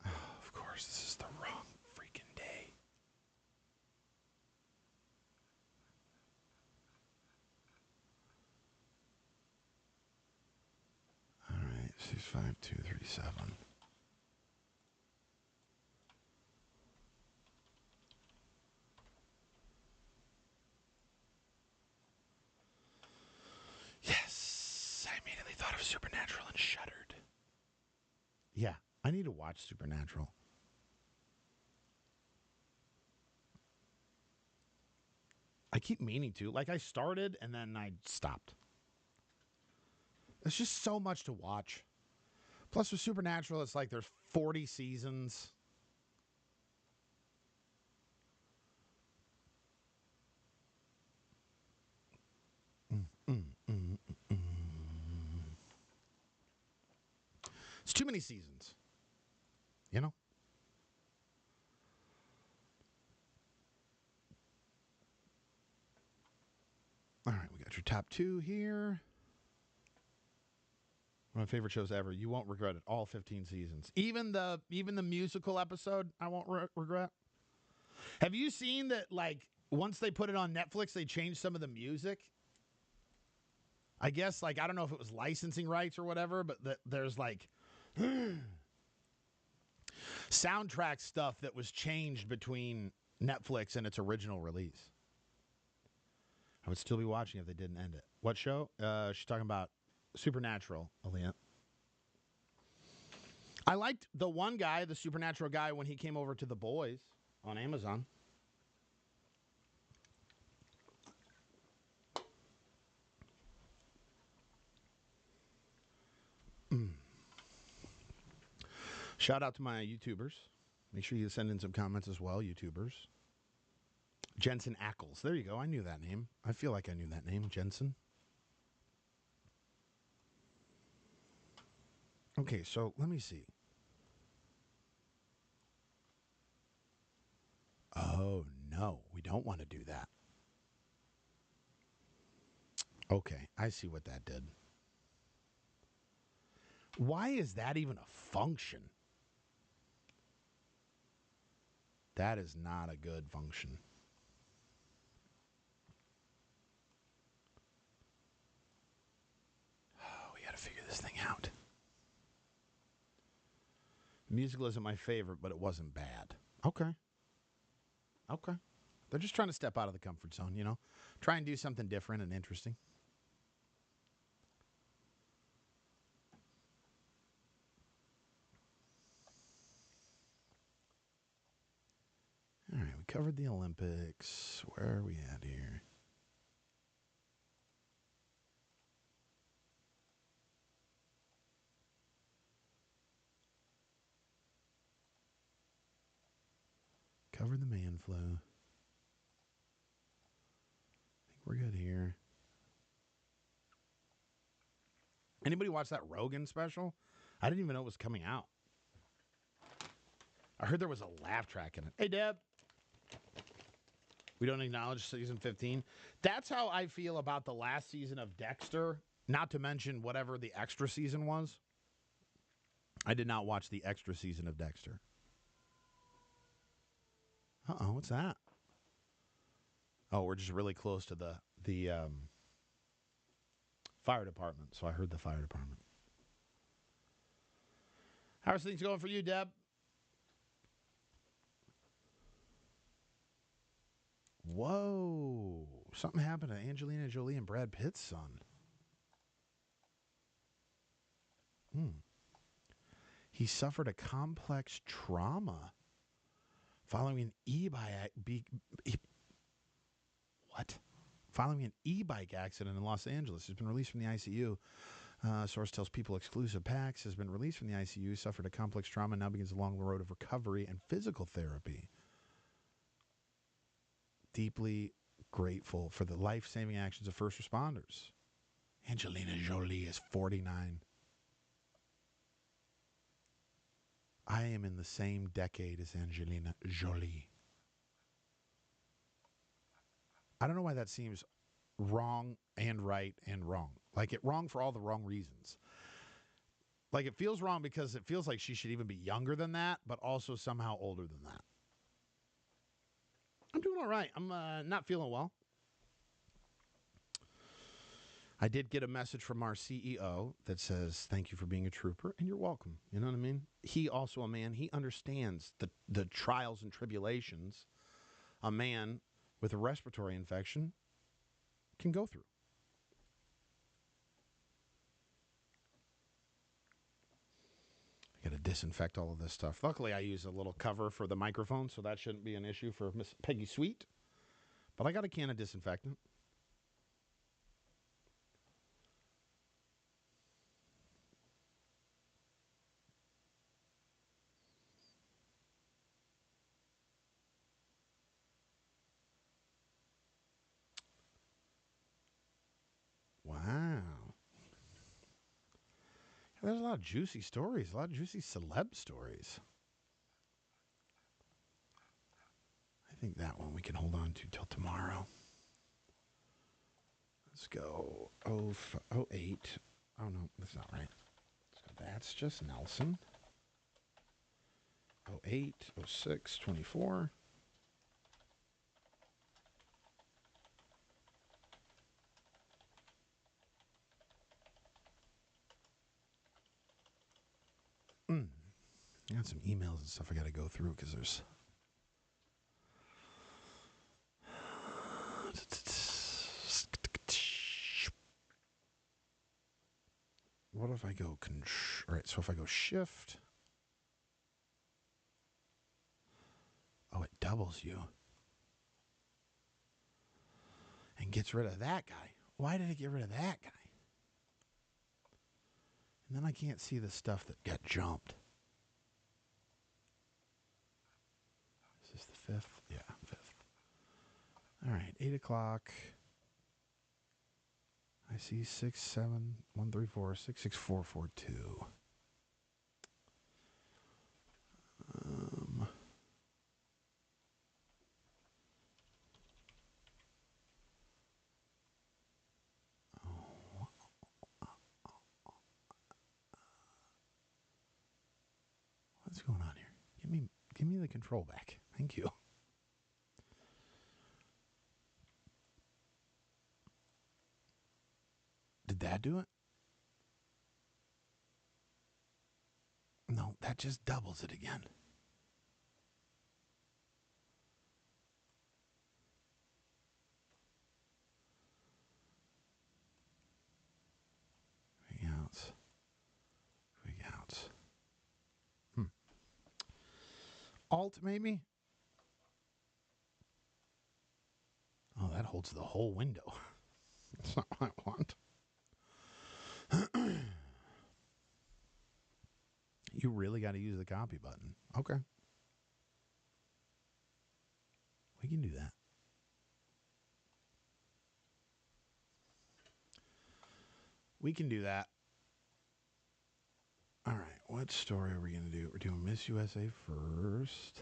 Oh, of course, this is the wrong freaking day. All right, 65237. Yes, I immediately thought of Supernatural and shuddered. Yeah, I need to watch Supernatural. I keep meaning to. Like, I started and then I stopped. There's just so much to watch. Plus, with Supernatural, it's like there's 40 seasons. It's too many seasons. You know? All right, we got your top 2 here. One of my favorite shows ever. You won't regret it. All 15 seasons. Even the musical episode, I won't regret. Have you seen that, like, once they put it on Netflix, they changed some of the music? I guess, like, I don't know if it was licensing rights or whatever, but there's, like, soundtrack stuff that was changed between Netflix and its original release. I would still be watching if they didn't end it. What show? She's talking about Supernatural, Aaliyah. I liked the one guy, the Supernatural guy, when he came over to The Boys on Amazon. Shout out to my YouTubers. Make sure you send in some comments as well, YouTubers. Jensen Ackles. There you go. I knew that name. I feel like I knew that name, Jensen. Okay, so let me see. Oh, no. We don't want to do that. Okay, I see what that did. Why is that even a function? That is not a good function. Oh, we got to figure this thing out. The musical isn't my favorite, but it wasn't bad. Okay. Okay. They're just trying to step out of the comfort zone, you know? Try and do something different and interesting. All right, we covered the Olympics. Where are we at here? Covered the man flu. I think we're good here. Anybody watch that Rogan special? I didn't even know it was coming out. I heard there was a laugh track in it. Hey, Deb. We don't acknowledge season 15. That's how I feel about the last season of Dexter, not to mention whatever the extra season was. I did not watch the extra season of Dexter. Uh-oh, what's that? Oh, we're just really close to the fire department, so I heard the fire department. How's things going for you, Deb? Whoa. Something happened to Angelina Jolie and Brad Pitt's son. He suffered a complex trauma following an Following an e-bike accident in Los Angeles. He's been released from the ICU. Source tells People Exclusive. Pax has been released from the ICU, suffered a complex trauma, and now begins a long road of recovery and physical therapy. Deeply grateful for the life-saving actions of first responders. Angelina Jolie is 49. I am in the same decade as Angelina Jolie. I don't know why that seems wrong and right and wrong. Like, it wrong for all the wrong reasons. Like, it feels wrong because it feels like she should even be younger than that, but also somehow older than that. I'm doing all right. I'm not feeling well. I did get a message from our CEO that says, thank you for being a trooper, and you're welcome. You know what I mean? He also a man. He understands the trials and tribulations a man with a respiratory infection can go through. I got to disinfect all of this stuff. Luckily, I use a little cover for the microphone, so that shouldn't be an issue for Miss Peggy Sweet. But I got a can of disinfectant. Wow. There's a lot of juicy stories, a lot of juicy celeb stories. I think that one we can hold on to till tomorrow. Let's go 08. Oh, no, that's not right. So that's just Nelson. 08, 06, 24. I got some emails and stuff I got to go through because there's... What if I go... All right, so if I go shift... Oh, it doubles you. And gets rid of that guy. Why did it get rid of that guy? And then I can't see the stuff that got jumped. Is this the 5th? Yeah, 5th. All right, 8 o'clock. I see 6, 7, 1, 3, 4, 6, 6, 4, 4, 2. What's going on here? Give me the control back. Thank you. Did that do it? No, that just doubles it again. Hangouts. Alt, maybe? Oh, that holds the whole window. That's not what I want. You really got to use the copy button. Okay. We can do that. We can do that. All right. What story are we going to do? We're doing Miss USA first.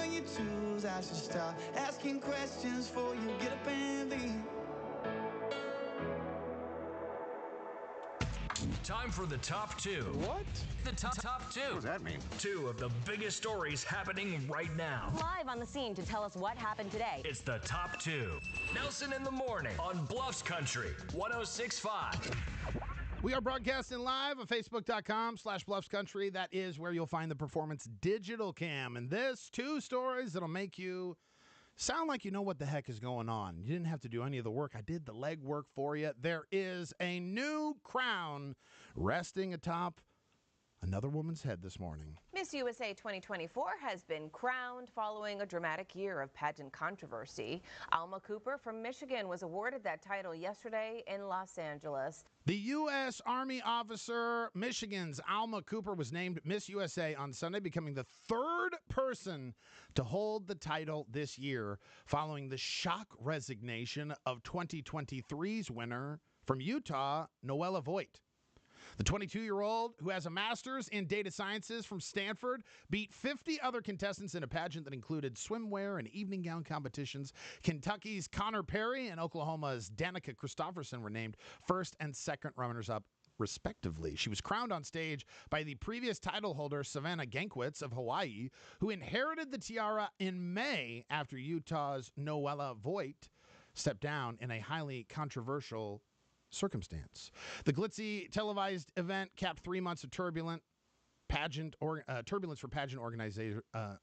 on your tools. I should stop asking questions before you get up and leave. Time for the top two. What? The top two. What does that mean? Two of the biggest stories happening right now. Live on the scene to tell us what happened today. It's the top two. Nelson in the morning on Bluffs Country 106.5. We are broadcasting live on Facebook.com/Bluffs Country. That is where you'll find the Performance Digital Cam. And this, two stories that'll make you sound like you know what the heck is going on. You didn't have to do any of the work. I did the legwork for you. There is a new crown resting atop another woman's head this morning. Miss USA 2024 has been crowned following a dramatic year of pageant controversy. Alma Cooper from Michigan was awarded that title yesterday in Los Angeles. The U.S. Army officer, Michigan's Alma Cooper, was named Miss USA on Sunday, becoming the third person to hold the title this year, following the shock resignation of 2023's winner from Utah, Noella Voigt. The 22-year-old, who has a master's in data sciences from Stanford, beat 50 other contestants in a pageant that included swimwear and evening gown competitions. Kentucky's Connor Perry and Oklahoma's Danica Christopherson were named first and second runners-up, respectively. She was crowned on stage by the previous title holder, Savannah Gankwitz of Hawaii, who inherited the tiara in May after Utah's Noella Voigt stepped down in a highly controversial circumstance. The glitzy televised event capped 3 months of turbulence for pageant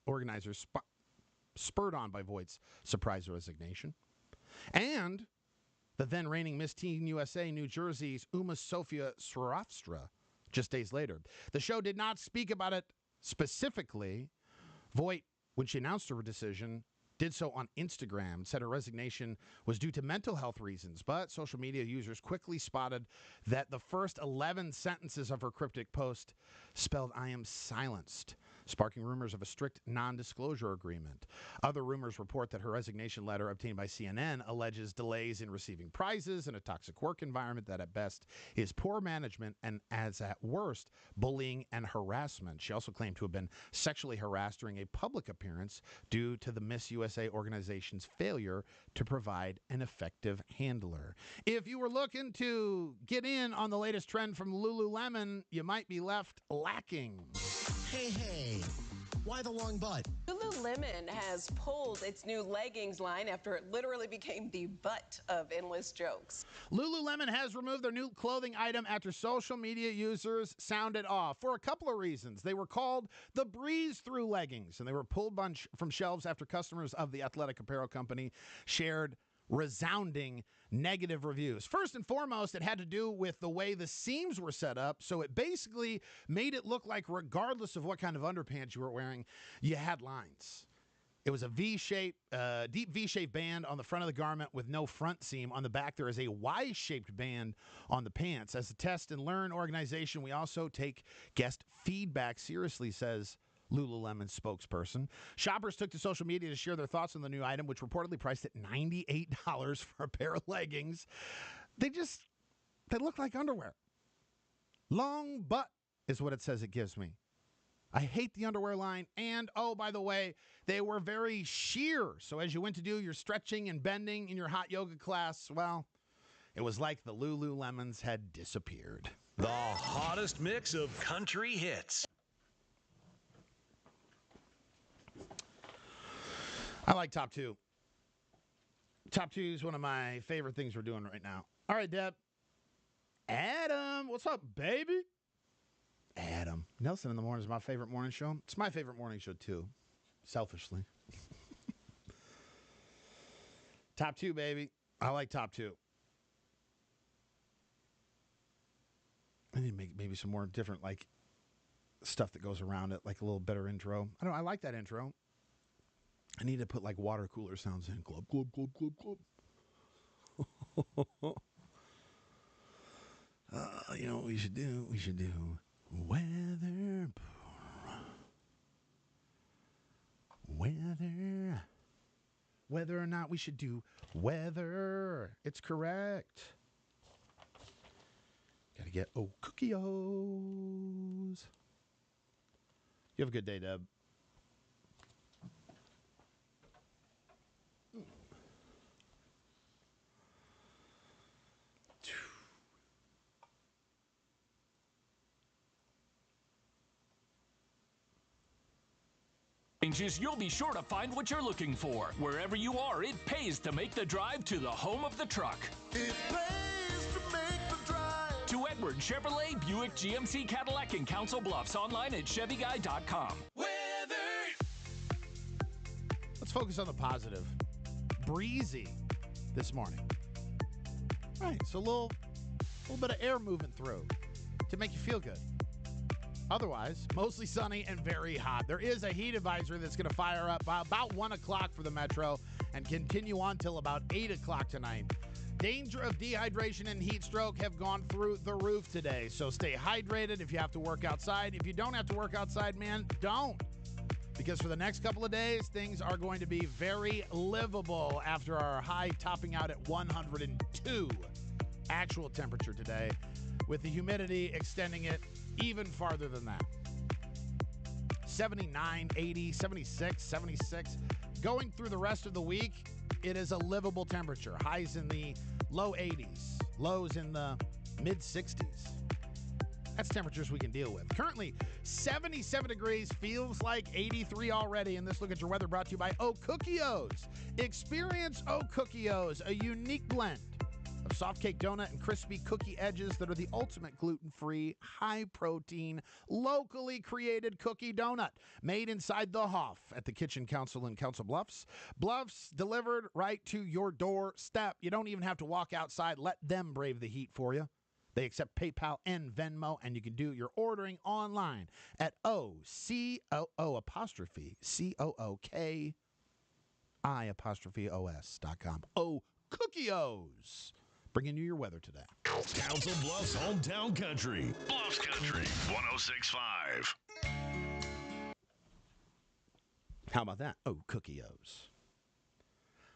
organizers spurred on by Voigt's surprise resignation. And the then reigning Miss Teen USA New Jersey's Uma Sofia Swarovska just days later. The show did not speak about it specifically. Voigt, when she announced her decision, did so on Instagram and said her resignation was due to mental health reasons, but social media users quickly spotted that the first 11 sentences of her cryptic post spelled "I am silenced," sparking rumors of a strict non-disclosure agreement. Other rumors report that her resignation letter obtained by CNN alleges delays in receiving prizes and a toxic work environment that at best is poor management and as at worst bullying and harassment. She also claimed to have been sexually harassed during a public appearance due to the Miss USA organization's failure to provide an effective handler. If you were looking to get in on the latest trend from Lululemon, you might be left lacking. Hey, why the long butt? Lululemon has pulled its new leggings line after it literally became the butt of endless jokes. Lululemon has removed their new clothing item after social media users sounded off for a couple of reasons. They were called the breeze-through leggings, and they were pulled from shelves after customers of the athletic apparel company shared resounding negative reviews. First and foremost, it had to do with the way the seams were set up, so it basically made it look like regardless of what kind of underpants you were wearing, you had lines. It was a V-shape, deep V-shaped band on the front of the garment with no front seam. On the back, there is a Y-shaped band on the pants. As a test and learn organization, we also take guest feedback seriously, says Lululemon spokesperson. Shoppers took to social media to share their thoughts on the new item, which reportedly priced at $98 for a pair of leggings. They look like underwear. Long butt is what it says it gives me. I hate the underwear line. And, oh, by the way, they were very sheer. So as you went to do your stretching and bending in your hot yoga class, well, it was like the Lululemons had disappeared. The hottest mix of country hits. I like top two. Top two is one of my favorite things we're doing right now. All right, Deb. Adam, what's up, baby? Adam. Nelson in the Morning is my favorite morning show. It's my favorite morning show, too. Selfishly. Top two, baby. I like top two. I need to make maybe some more different, like, stuff that goes around it, like a little better intro. I like that intro. I need to put like water cooler sounds in. Glub, glub, glub, glub, glub. You know what we should do? We should do weather. Weather. Whether or not we should do weather. It's correct. Gotta get cookies. You have a good day, Deb. Changes, you'll be sure to find what you're looking for. Wherever you are, it pays to make the drive to the home of the truck. It pays to make the drive. To Edward Chevrolet, Buick, GMC, Cadillac, and Council Bluffs. Online at ChevyGuy.com. Weather. Let's focus on the positive. Breezy this morning. Right, so a little bit of air moving through to make you feel good. Otherwise, mostly sunny and very hot. There is a heat advisory that's going to fire up about 1 o'clock for the metro and continue on till about 8 o'clock tonight. Danger of dehydration and heat stroke have gone through the roof today. So stay hydrated if you have to work outside. If you don't have to work outside, man, don't. Because for the next couple of days, things are going to be very livable after our high topping out at 102 actual temperature today, with the humidity extending it even farther than that. 79, 80, 76, 76. Going through the rest of the week, it is a livable temperature. Highs in the low 80s, lows in the mid 60s. That's temperatures we can deal with. Currently, 77 degrees, feels like 83 already. And this look at your weather brought to you by O Cookios. Experience O Cookios, a unique blend of soft cake donut and crispy cookie edges that are the ultimate gluten-free, high-protein, locally created cookie donut made inside the Hoff at the Kitchen Council in Council Bluffs. Bluffs delivered right to your doorstep. You don't even have to walk outside. Let them brave the heat for you. They accept PayPal and Venmo, and you can do your ordering online at OCOOKI''OS.com. Oh, Cookios. Bringing you your weather today. Council Bluffs Hometown Country. Bluffs Country 106.5. How about that? Oh, Cookios.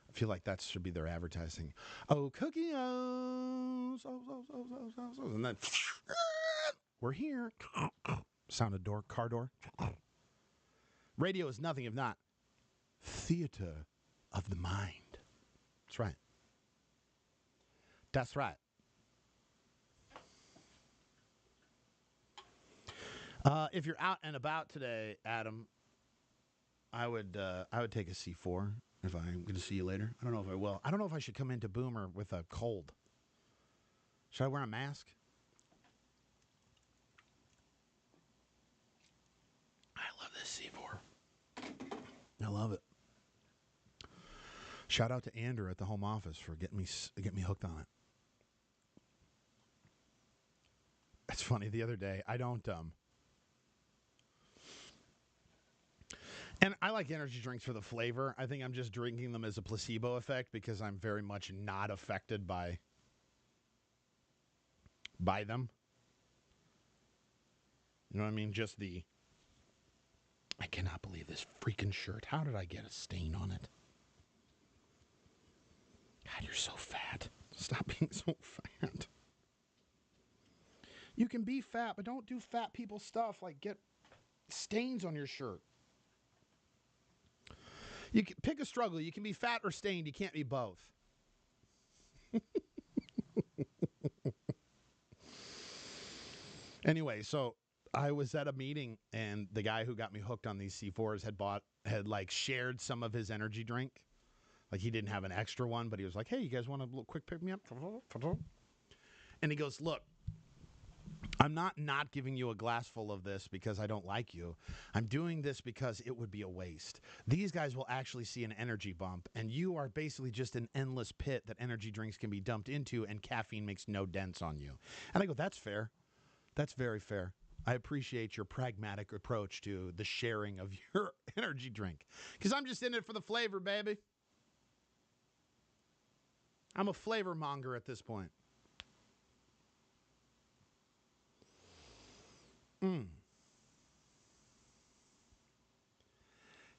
I feel like that should be their advertising. Oh, Cookios. And then we're here. Sound of door, car door. Radio is nothing if not theater of the mind. That's right. That's right. If you're out and about today, Adam, I would take a C4 if I'm going to see you later. I don't know if I will. I don't know if I should come into Boomer with a cold. Should I wear a mask? I love this C4. I love it. Shout out to Andrew at the home office for getting me hooked on it. It's funny, the other day, I don't, and I like energy drinks for the flavor. I think I'm just drinking them as a placebo effect because I'm very much not affected by them. You know what I mean? Just I cannot believe this freaking shirt. How did I get a stain on it? God, you're so fat. Stop being so fat. You can be fat, but don't do fat people stuff like get stains on your shirt. You can pick a struggle. You can be fat or stained. You can't be both. Anyway, so I was at a meeting and the guy who got me hooked on these C4s had shared some of his energy drink. Like he didn't have an extra one, but he was like, "Hey, you guys want a little quick pick me up?" And he goes, "Look, I'm not giving you a glass full of this because I don't like you. I'm doing this because it would be a waste. These guys will actually see an energy bump, and you are basically just an endless pit that energy drinks can be dumped into, and caffeine makes no dents on you." And I go, "That's fair. That's very fair. I appreciate your pragmatic approach to the sharing of your energy drink. Because I'm just in it for the flavor, baby. I'm a flavor monger at this point."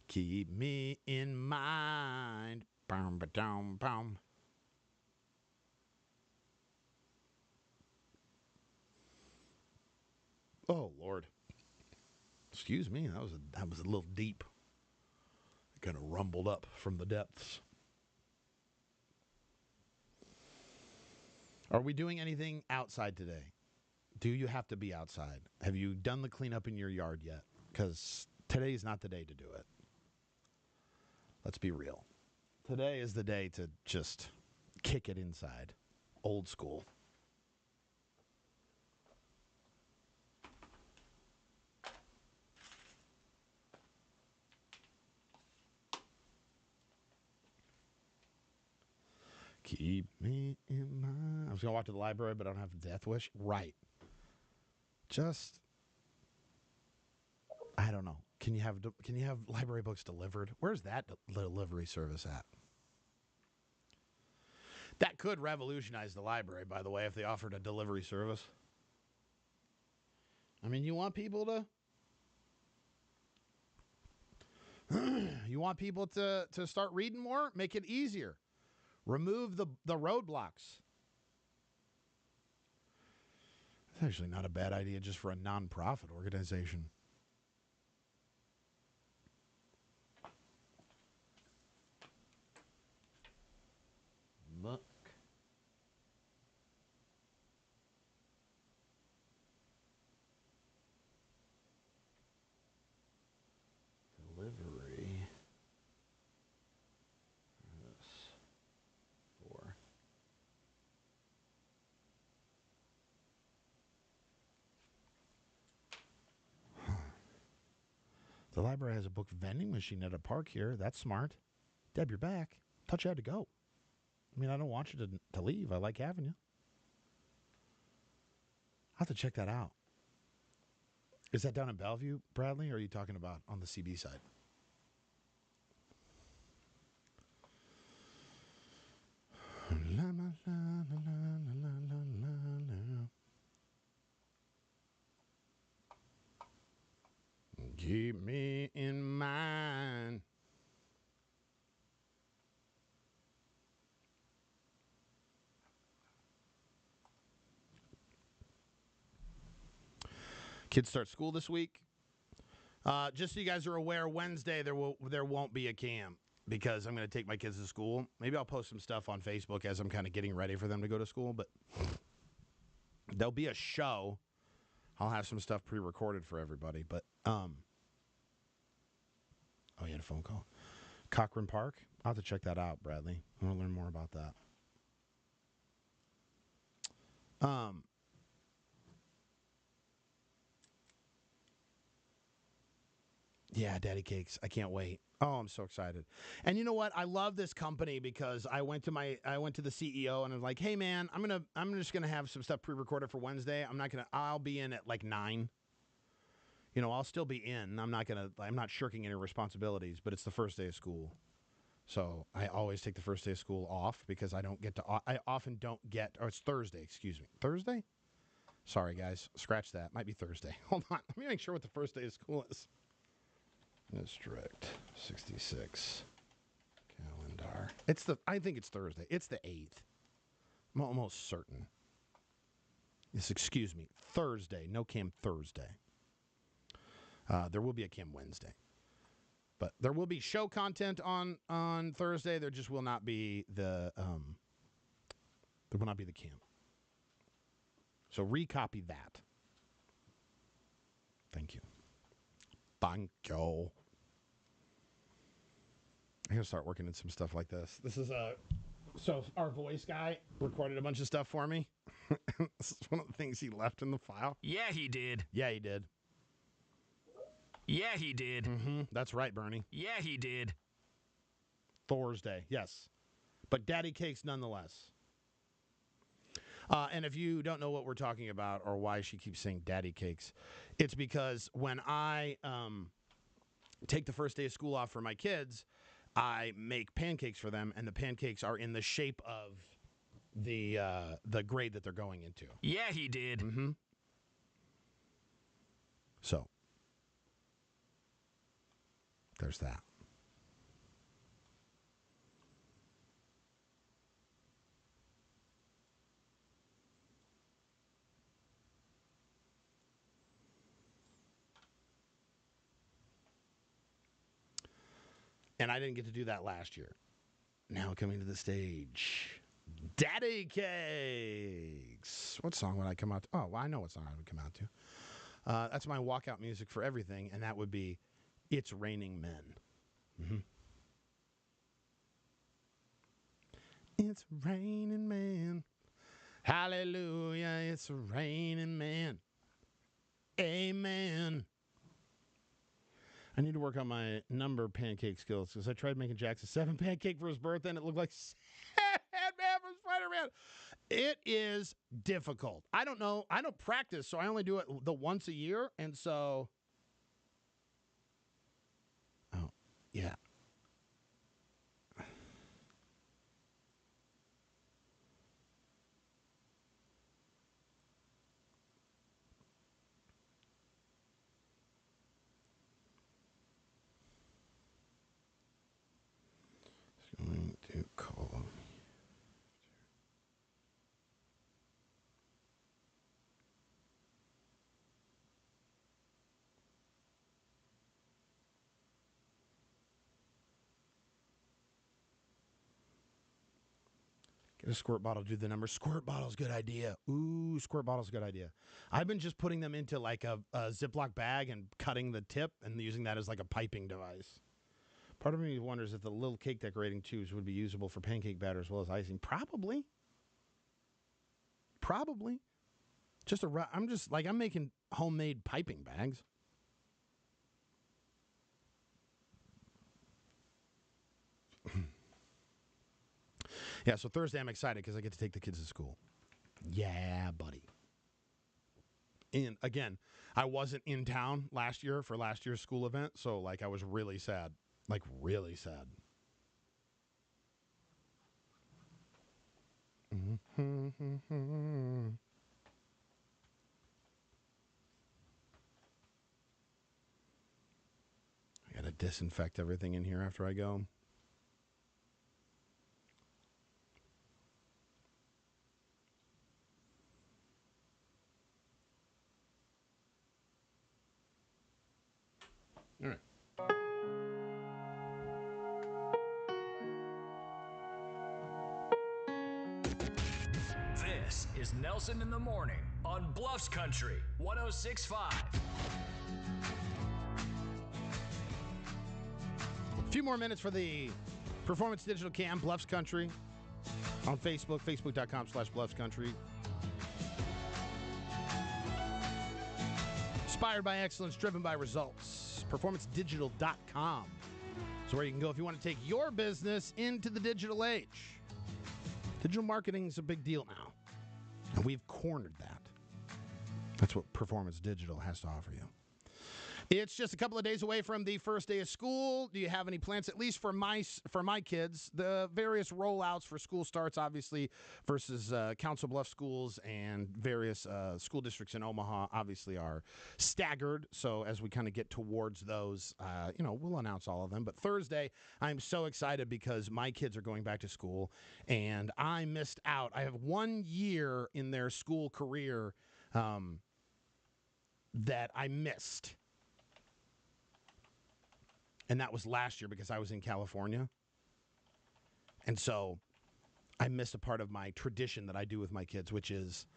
Keep me in mind. Boom, ba-dum, boom. Oh, Lord. Excuse me. That was a little deep. It kind of rumbled up from the depths. Are we doing anything outside today? Do you have to be outside? Have you done the cleanup in your yard yet? Because today is not the day to do it. Let's be real. Today is the day to just kick it inside. Old school. Keep me in mind. I was going to walk to the library, but I don't have a death wish. Right. Just, I don't know. Can you have library books delivered? Where's that delivery service at? That could revolutionize the library, by the way, if they offered a delivery service. I mean, you want people to start reading more? Make it easier. Remove the roadblocks. It's actually not a bad idea just for a nonprofit organization. Look. Delivery. For. The library has a book vending machine at a park here. That's smart. Deb, you're back. Thought you had to go. I mean, I don't want you to leave. I like having you. I'll have to check that out. Is that down in Bellevue, Bradley, or are you talking about on the CB side? Keep me in mind. Kids start school this week. Just so you guys are aware, Wednesday there won't be a camp because I'm going to take my kids to school. Maybe I'll post some stuff on Facebook as I'm kind of getting ready for them to go to school, but there'll be a show. I'll have some stuff pre-recorded for everybody, but oh, you had a phone call. Cochran Park. I'll have to check that out, Bradley. I want to learn more about that. Yeah, Daddy Cakes. I can't wait. Oh, I'm so excited. And you know what? I love this company because I went to the CEO and I was like, "Hey man, I'm just going to have some stuff pre-recorded for Wednesday. I'll be in at like 9. You know, I'll still be in. I'm not shirking any responsibilities, but it's the first day of school. So, I always take the first day of school off because I often don't get, or it's Thursday, excuse me. Thursday? Sorry guys, scratch that. Might be Thursday. Hold on. Let me make sure what the first day of school is. District 66 calendar. I think it's Thursday. It's the 8th. I'm almost certain. Yes, excuse me. Thursday. No cam Thursday. There will be a cam Wednesday. But there will be show content on Thursday. There just will not be the cam. So recopy that. Thank you. Thank you. I'm going to start working in some stuff like this. This is so our voice guy recorded a bunch of stuff for me. This is one of the things he left in the file. Yeah, he did. Yeah, he did. Yeah, he did. Mm-hmm. That's right, Bernie. Yeah, he did. Thursday, yes. But Daddy Cakes nonetheless. And if you don't know what we're talking about or why she keeps saying Daddy Cakes, it's because when I take the first day of school off for my kids, I make pancakes for them, and the pancakes are in the shape of the grade that they're going into. Yeah, he did. Mm-hmm. So, there's that. And I didn't get to do that last year. Now coming to the stage, Daddy Cakes. What song would I come out to? Oh, well, I know what song I would come out to. That's my walkout music for everything, and that would be It's Raining Men. Mm-hmm. it's raining man. Hallelujah, it's raining man. Amen. I need to work on my number pancake skills because I tried making Jackson 7 pancake for his birthday and it looked like Batman from Spider-Man. It is difficult. I don't know. I don't practice, so I only do it the once a year. And so, oh, yeah. Going to call. Get a squirt bottle, do the number. Squirt bottle's good idea. Ooh, squirt bottle's a good idea. I've been just putting them into like a Ziploc bag and cutting the tip and using that as like a piping device. Part of me wonders if the little cake decorating tubes would be usable for pancake batter as well as icing. Probably. I'm making homemade piping bags. Yeah, so Thursday I'm excited because I get to take the kids to school. Yeah, buddy. And again, I wasn't in town last year for last year's school event, so like I was really sad. Like really sad. I gotta disinfect everything in here after I go. All right. This is Nelson in the Morning on Bluffs Country 106.5. A few more minutes for the Performance Digital Cam, Bluffs Country, on Facebook, facebook.com/Bluffs Country. Inspired by excellence, driven by results. PerformanceDigital.com is where you can go if you want to take your business into the digital age. Digital marketing is a big deal now, and we've cornered that. That's what Performance Digital has to offer you. It's just a couple of days away from the first day of school. Do you have any plans, at least for my kids? The various rollouts for school starts, obviously, versus Council Bluffs schools and various school districts in Omaha, obviously, are staggered. So as we kind of get towards those, we'll announce all of them. But Thursday, I'm so excited because my kids are going back to school, and I missed out. I have 1 year in their school career that I missed. And that was last year because I was in California. And so I missed a part of my tradition that I do with my kids, which is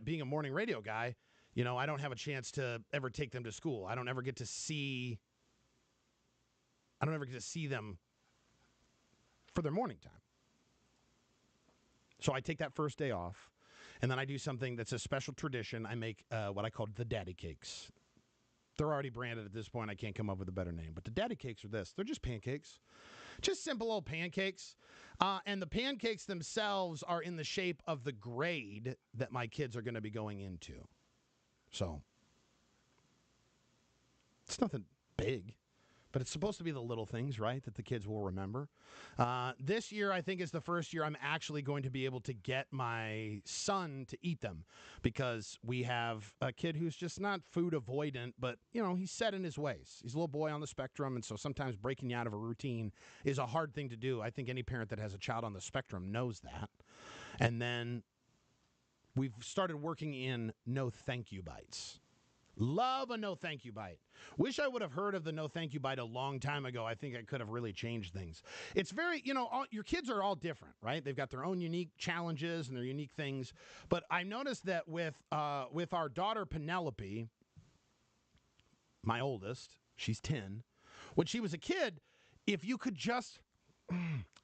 being a morning radio guy, I don't have a chance to ever take them to school. I don't ever get to see them for their morning time. So I take that first day off, and then I do something that's a special tradition. I make what I call the daddy cakes. They're already branded at this point. I can't come up with a better name. But the daddy cakes are this. They're just pancakes. Just simple old pancakes. And the pancakes themselves are in the shape of the grade that my kids are going to be going into. So it's nothing big. But it's supposed to be the little things, right, that the kids will remember. This year, I think, is the first year I'm actually going to be able to get my son to eat them because we have a kid who's just not food avoidant, but, he's set in his ways. He's a little boy on the spectrum, and so sometimes breaking you out of a routine is a hard thing to do. I think any parent that has a child on the spectrum knows that. And then we've started working in no thank you bites. Love a no thank you bite. Wish I would have heard of the no thank you bite a long time ago. I think I could have really changed things. It's very, your kids are all different, right? They've got their own unique challenges and their unique things. But I noticed that with our daughter Penelope, my oldest, she's 10, when she was a kid, if you could just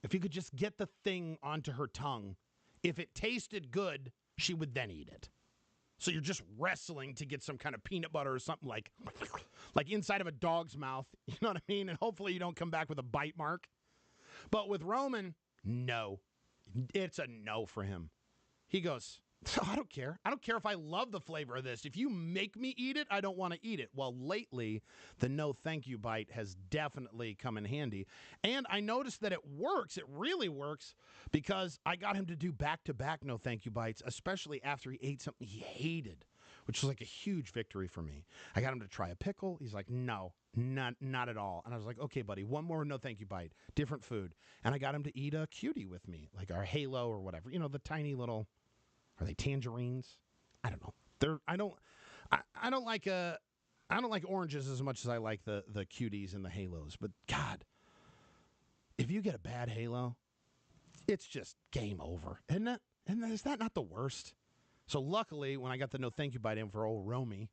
if you could just get the thing onto her tongue, if it tasted good, she would then eat it. So you're just wrestling to get some kind of peanut butter or something like inside of a dog's mouth. You know what I mean? And hopefully you don't come back with a bite mark. But with Roman, no. It's a no for him. He goes, I don't care. I don't care if I love the flavor of this. If you make me eat it, I don't want to eat it. Well, lately, the no thank you bite has definitely come in handy. And I noticed that it works. It really works because I got him to do back-to-back no thank you bites, especially after he ate something he hated, which was like a huge victory for me. I got him to try a pickle. He's like, no, not at all. And I was like, okay, buddy, one more no thank you bite, different food. And I got him to eat a cutie with me, like our Halo or whatever. You know, the tiny little... Are they tangerines? I don't know. I don't like oranges as much as I like the cuties and the halos. But God, if you get a bad halo, it's just game over, isn't it? And is that not the worst? So luckily, when I got the no thank you bite in for old Romy,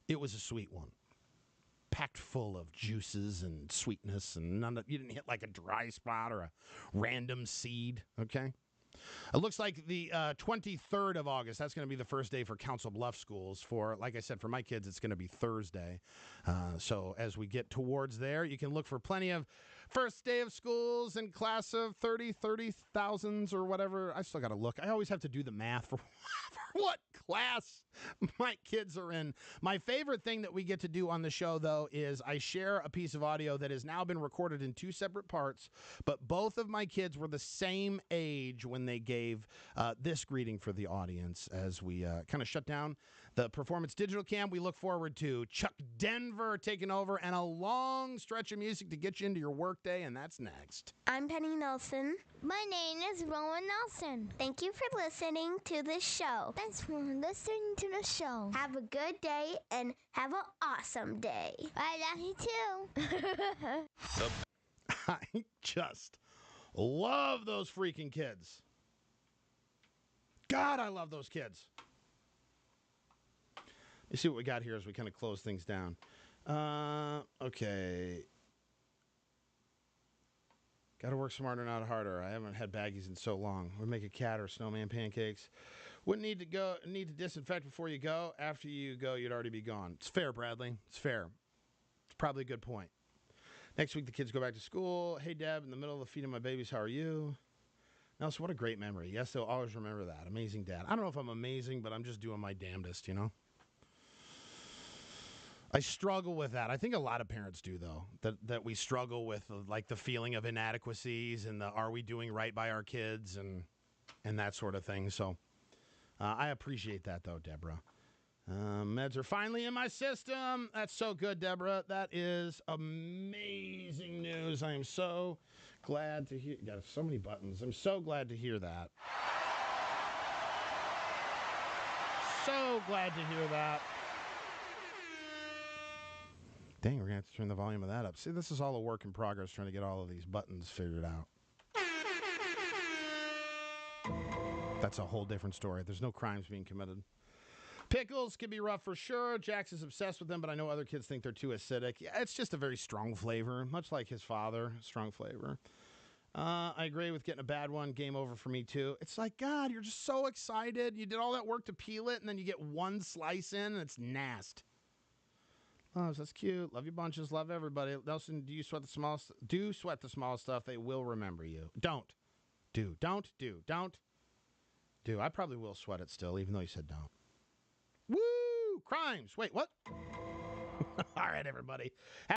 it was a sweet one, packed full of juices and sweetness, and you didn't hit like a dry spot or a random seed. Okay. It looks like the 23rd of August, that's going to be the first day for Council Bluffs schools. For, like I said, for my kids, it's going to be Thursday. So as we get towards there, you can look for plenty of first day of schools and class of 30,000s or whatever. I still got to look. I always have to do the math for what class my kids are in. My favorite thing that we get to do on the show, though, is I share a piece of audio that has now been recorded in two separate parts, but both of my kids were the same age when they gave this greeting for the audience as we kind of shut down the Performance Digital Camp. We look forward to Chuck Denver taking over and a long stretch of music to get you into your workday, and that's next. I'm Penny Nelson. My name is Rowan Nelson. Thank you for listening to the show. Thanks for listening to the show. Have a good day and have an awesome day. I love you too. I just love those freaking kids. God, I love those kids. Let's see what we got here as we kind of close things down. Okay. Got to work smarter, not harder. I haven't had baggies in so long. We'll make a cat or snowman pancakes. Wouldn't need to disinfect before you go. After you go, you'd already be gone. It's fair, Bradley. It's fair. It's probably a good point. Next week, the kids go back to school. Hey, Deb, in the middle of the feeding my babies, how are you? Nelson, what a great memory. Yes, they'll always remember that. Amazing dad. I don't know if I'm amazing, but I'm just doing my damnedest, you know? I struggle with that. I think a lot of parents do, though, that we struggle with, like, the feeling of inadequacies and the are we doing right by our kids and that sort of thing. So I appreciate that, though, Deborah. Meds are finally in my system. That's so good, Deborah. That is amazing news. I am so glad to hear. Got so many buttons. I'm so glad to hear that. So glad to hear that. Dang, we're going to have to turn the volume of that up. See, this is all a work in progress trying to get all of these buttons figured out. That's a whole different story. There's no crimes being committed. Pickles can be rough for sure. Jax is obsessed with them, but I know other kids think they're too acidic. Yeah, it's just a very strong flavor, much like his father, strong flavor. I agree with getting a bad one. Game over for me, too. It's like, God, you're just so excited. You did all that work to peel it, and then you get one slice in, and it's nasty. Oh, that's cute. Love you bunches. Love everybody. Nelson, do you sweat the small stuff? Do sweat the small stuff. They will remember you. Don't. Don't. I probably will sweat it still, even though you said don't. Woo! Crimes. Wait, what? All right, everybody.